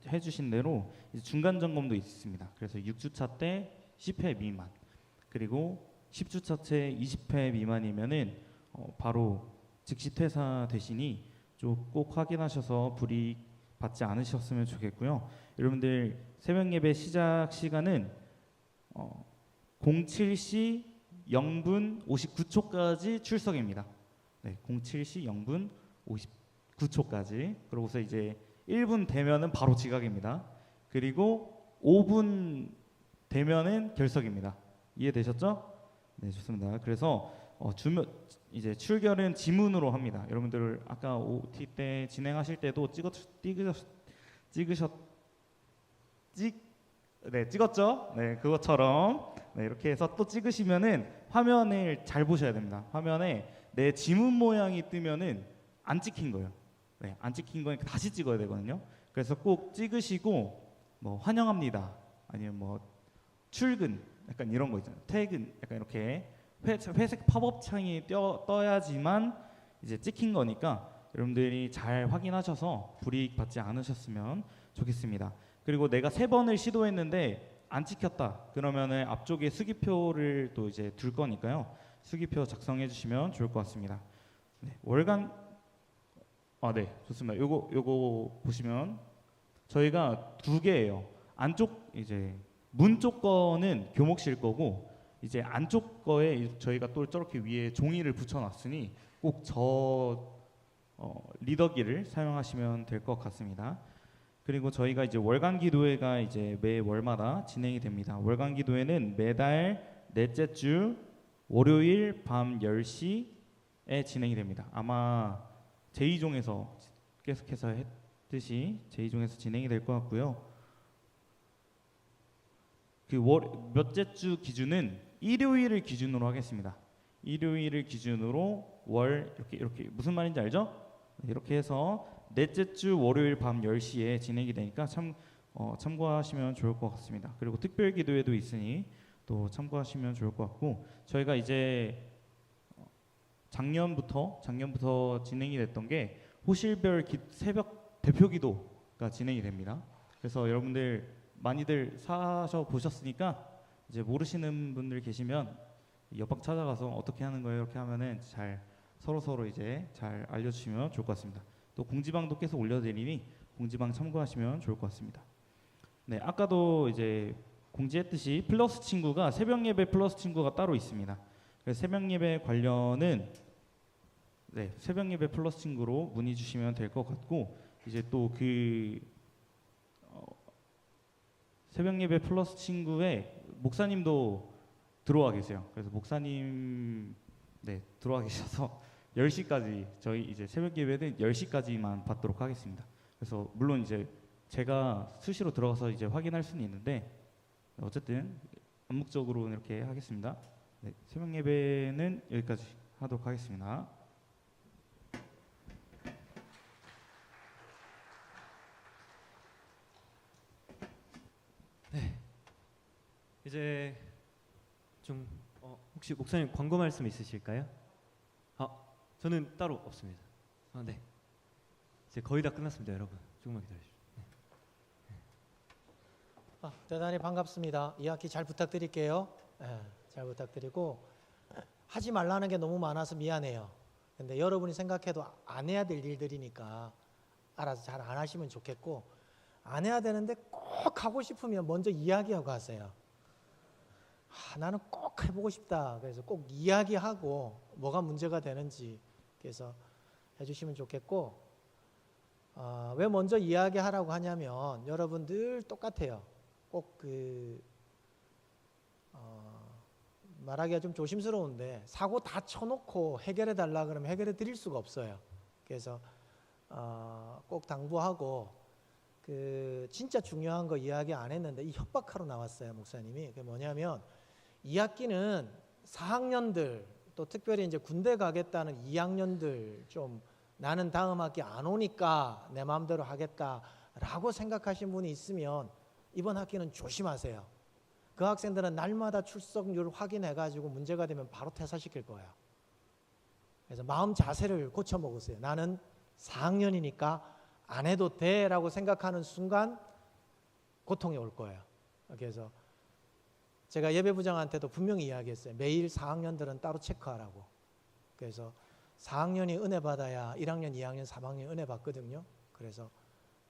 해주신 대로 이제 중간 점검도 있습니다. 그래서 6주차 때 10회 미만, 그리고 10주차 때 20회 미만이면은 바로 즉시 퇴사 되시니 꼭 확인하셔서 불이익 받지 않으셨으면 좋겠고요. 여러분들 새벽 예배 시작 시간은 07시 0분 59초까지 출석입니다. 네, 07시 0분 59초까지. 그러고서 이제 1분 되면은 바로 지각입니다. 그리고 5분 되면은 결석입니다. 이해되셨죠? 네, 좋습니다. 그래서 이제 출결은 지문으로 합니다. 여러분들 아까 OT 때 진행하실 때도 찍었죠? 네, 그것처럼 이렇게 해서 또 찍으시면은 화면을 잘 보셔야 됩니다. 화면에 내 지문 모양이 뜨면은 안 찍힌 거예요. 네, 안 찍힌 거니까 다시 찍어야 되거든요. 그래서 꼭 찍으시고 뭐 환영합니다. 아니면 뭐 출근 약간 이런 거 있잖아요. 퇴근 약간 이렇게 회색 팝업 창이 떠야지만 이제 찍힌 거니까 여러분들이 잘 확인하셔서 불이익 받지 않으셨으면 좋겠습니다. 그리고 내가 3번을 시도했는데 안 찍혔다. 그러면은 앞쪽에 수기표를 또 이제 둘 거니까요. 수기표 작성해 주시면 좋을 것 같습니다. 네, 월간 네, 좋습니다. 요거 보시면 저희가 2개예요. 안쪽 이제 문 쪽 거는 교목실 거고 이제 안쪽 거에 저희가 또 저렇게 위에 종이를 붙여놨으니 꼭 리더기를 사용하시면 될 것 같습니다. 그리고 저희가 이제 월간 기도회가 이제 매 월마다 진행이 됩니다. 월간 기도회는 매달 넷째 주 월요일 밤 10시에 진행이 됩니다. 아마 제2종에서 계속해서 했듯이 제2종에서 진행이 될 것 같고요. 그 몇째 주 기준은 일요일을 기준으로 하겠습니다. 일요일을 기준으로 이렇게 무슨 말인지 알죠? 이렇게 해서 넷째 주 월요일 밤 10시에 진행이 되니까 참고하시면 좋을 것 같습니다. 그리고 특별 기도회도 있으니 또 참고하시면 좋을 것 같고 저희가 이제 작년부터 진행이 됐던 게 호실별 새벽 대표 기도가 진행이 됩니다. 그래서 여러분들 많이들 사셔 보셨으니까 이제 모르시는 분들 계시면 옆방 찾아가서 어떻게 하는 거예요? 이렇게 하면은 잘 서로 이제 잘 알려주시면 좋을 것 같습니다. 또 공지방도 계속 올려드리니 공지방 참고하시면 좋을 것 같습니다. 네, 아까도 이제 공지했듯이 플러스 친구가 새벽 예배 플러스 친구가 따로 있습니다. 그래서 새벽 예배 관련은 새벽 예배 플러스 친구로 문의 주시면 될 것 같고 이제 또 새벽 예배 플러스 친구에 목사님도 들어와 계세요. 그래서 목사님 들어와 계셔서 10시까지 저희 이제 새벽 예배는 10시까지만 받도록 하겠습니다. 그래서 물론 이제 제가 수시로 들어가서 이제 확인할 수는 있는데 어쨌든 암묵적으로 이렇게 하겠습니다. 네, 새벽 예배는 여기까지 하도록 하겠습니다. 네, 이제 좀 혹시 목사님 광고 말씀 있으실까요? 저는 따로 없습니다. 네, 이제 거의 다 끝났습니다, 여러분. 조금만 기다려주세요. 대단히 반갑습니다. 2학기 잘 부탁드릴게요. 잘 부탁드리고 하지 말라는 게 너무 많아서 미안해요. 근데 여러분이 생각해도 안 해야 될 일들이니까 알아서 잘 안 하시면 좋겠고 안 해야 되는데 꼭 하고 싶으면 먼저 이야기하고 하세요. 나는 꼭 해보고 싶다. 그래서 꼭 이야기하고 뭐가 문제가 되는지 그래서 해주시면 좋겠고 왜 먼저 이야기하라고 하냐면 여러분 늘 똑같아요. 꼭 말하기가 좀 조심스러운데 사고 다 쳐놓고 해결해 달라 그러면 해결해 드릴 수가 없어요. 그래서 꼭 당부하고 진짜 중요한 거 이야기 안 했는데 이 협박하러 나왔어요, 목사님이. 그게 뭐냐면 2학기는 4학년들 또 특별히 이제 군대 가겠다는 2학년들 좀 나는 다음 학기 안 오니까 내 마음대로 하겠다라고 생각하신 분이 있으면 이번 학기는 조심하세요. 그 학생들은 날마다 출석률 확인해가지고 문제가 되면 바로 퇴사시킬 거예요. 그래서 마음 자세를 고쳐 먹으세요. 나는 4학년이니까 안 해도 돼라고 생각하는 순간 고통이 올 거예요. 그래서 제가 예배부장한테도 분명히 이야기했어요. 매일 4학년들은 따로 체크하라고. 그래서 4학년이 은혜 받아야 1학년, 2학년, 3학년 은혜 받거든요. 그래서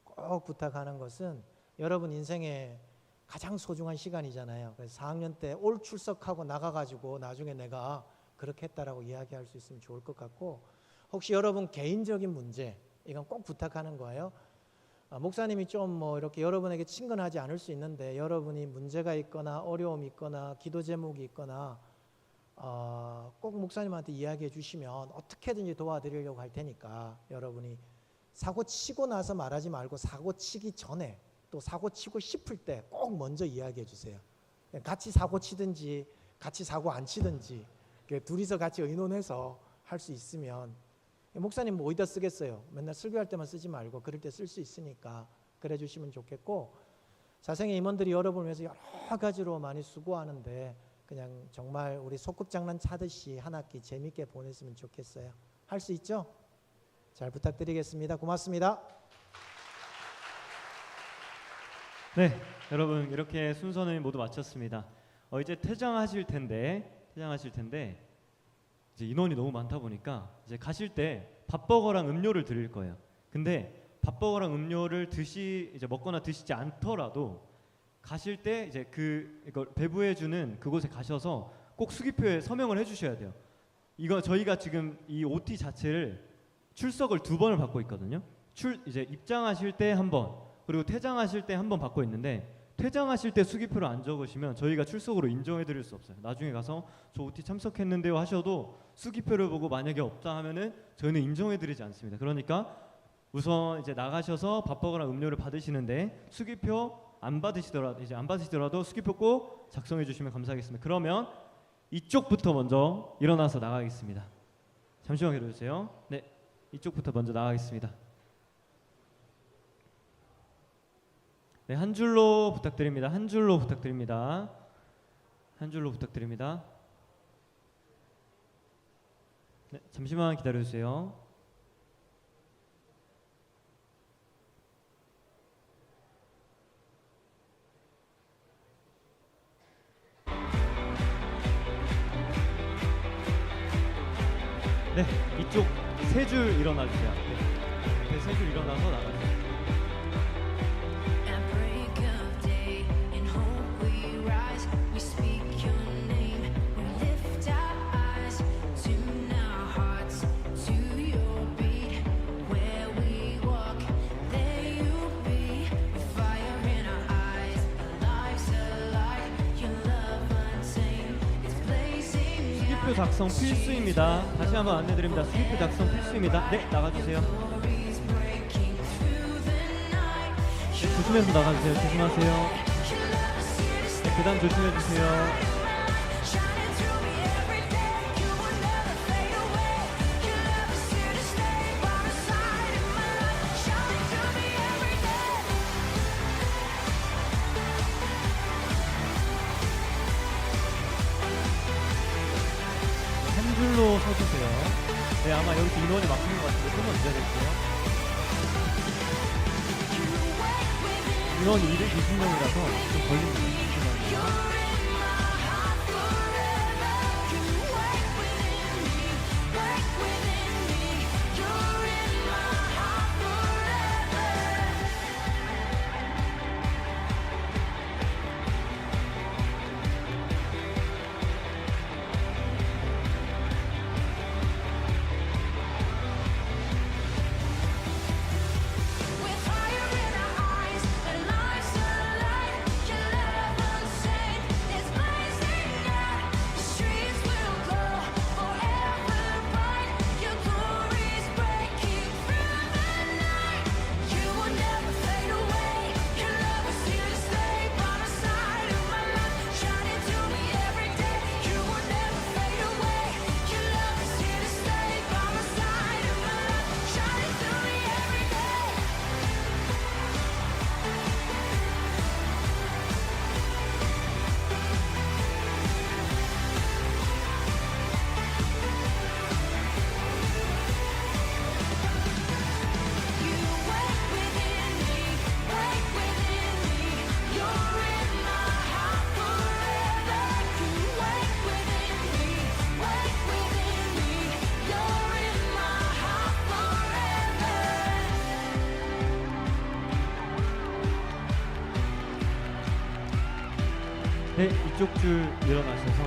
꼭 부탁하는 것은 여러분 인생에 가장 소중한 시간이잖아요. 그래서 4학년 때 올 출석하고 나가가지고 나중에 내가 그렇게 했다라고 이야기할 수 있으면 좋을 것 같고, 혹시 여러분 개인적인 문제, 이건 꼭 부탁하는 거예요. 목사님이 좀 뭐 이렇게 여러분에게 친근하지 않을 수 있는데, 여러분이 문제가 있거나 어려움이 있거나 기도 제목이 있거나 꼭 목사님한테 이야기해 주시면 어떻게든지 도와드리려고 할 테니까, 여러분이 사고 치고 나서 말하지 말고 사고 치기 전에, 또 사고 치고 싶을 때 꼭 먼저 이야기해 주세요. 같이 사고 치든지 같이 사고 안 치든지 둘이서 같이 의논해서 할 수 있으면, 목사님 뭐 어디다 쓰겠어요? 맨날 설교할 때만 쓰지 말고 그럴 때 쓸 수 있으니까 그래 주시면 좋겠고, 자생의 임원들이 여러분을 위해서 여러 가지로 많이 수고하는데 그냥 정말 우리 소꿉장난 차듯이 한 학기 재밌게 보냈으면 좋겠어요. 할 수 있죠? 잘 부탁드리겠습니다. 고맙습니다. 네, 여러분 이렇게 순서는 모두 마쳤습니다. 이제 퇴장하실 텐데 이제 인원이 너무 많다 보니까 이제 가실 때 밥버거랑 음료를 드릴 거예요. 근데 밥버거랑 음료를 이제 먹거나 드시지 않더라도 가실 때 이제 이걸 배부해 주는 그곳에 가셔서 꼭 수기표에 서명을 해주셔야 돼요. 이거 저희가 지금 이 OT 자체를 출석을 2번을 받고 있거든요. 이제 입장하실 때 1번, 그리고 퇴장하실 때 1번 받고 있는데, 퇴장하실 때 수기표를 안 적으시면 저희가 출석으로 인정해드릴 수 없어요. 나중에 가서 저 OT 참석했는데요 하셔도 수기표를 보고 만약에 없다 하면은 저희는 인정해드리지 않습니다. 그러니까 우선 이제 나가셔서 밥버거랑 음료를 받으시는데 수기표 안 받으시더라도 수기표 꼭 작성해 주시면 감사하겠습니다. 그러면 이쪽부터 먼저 일어나서 나가겠습니다. 잠시만 기다려주세요. 네, 이쪽부터 먼저 나가겠습니다. 네, 한 줄로 부탁드립니다. 한 줄로 부탁드립니다. 한 줄로 부탁드립니다. 네, 잠시만 기다려주세요. 네, 이쪽 3줄 일어나 주세요. 네, 3줄 일어나서 나가세요. 수기표 작성 필수입니다. 다시 한번 안내드립니다. 수기표 작성 필수입니다. 네, 나가주세요. 네, 조심해서 나가주세요. 조심하세요. 네, 계단 조심해주세요. 한 줄로 서주세요. 네, 아마 여기서 인원이 막히는 것 같은데 조금만 기다려주세요. 인원이 220명이라서 좀 걸립니다. 잠시만요. 네, 이쪽 줄 일어나셔서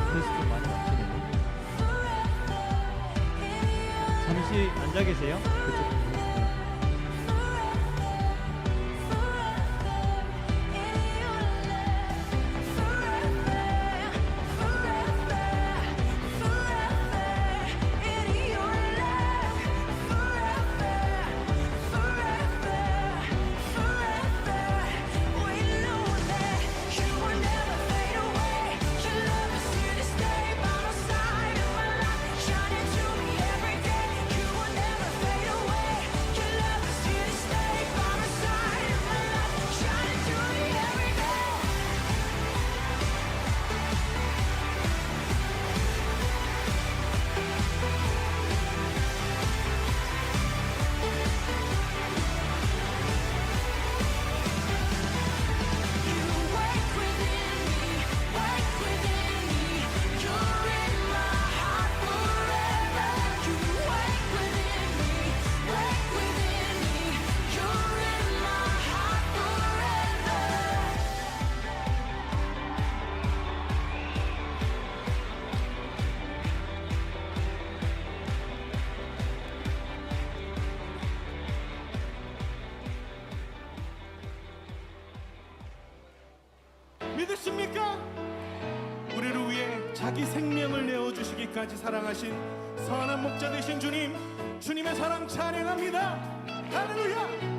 그래서 좀 많이 막히네요. 잠시 앉아 계세요. 그쪽. 믿으십니까? 우리를 위해 자기 생명을 내어주시기까지 사랑하신 선한 목자 되신 주님, 주님의 사랑 찬양합니다. 할렐루야.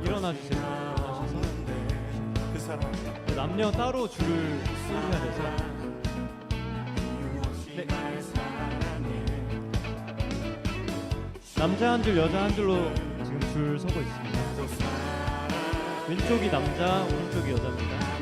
일어나주세요. 일어나셔서 남녀 따로 줄을 서셔야 돼서 네. 남자 한 줄, 여자 한 줄로 지금 줄 서고 있습니다. 왼쪽이 남자, 오른쪽이 여자입니다.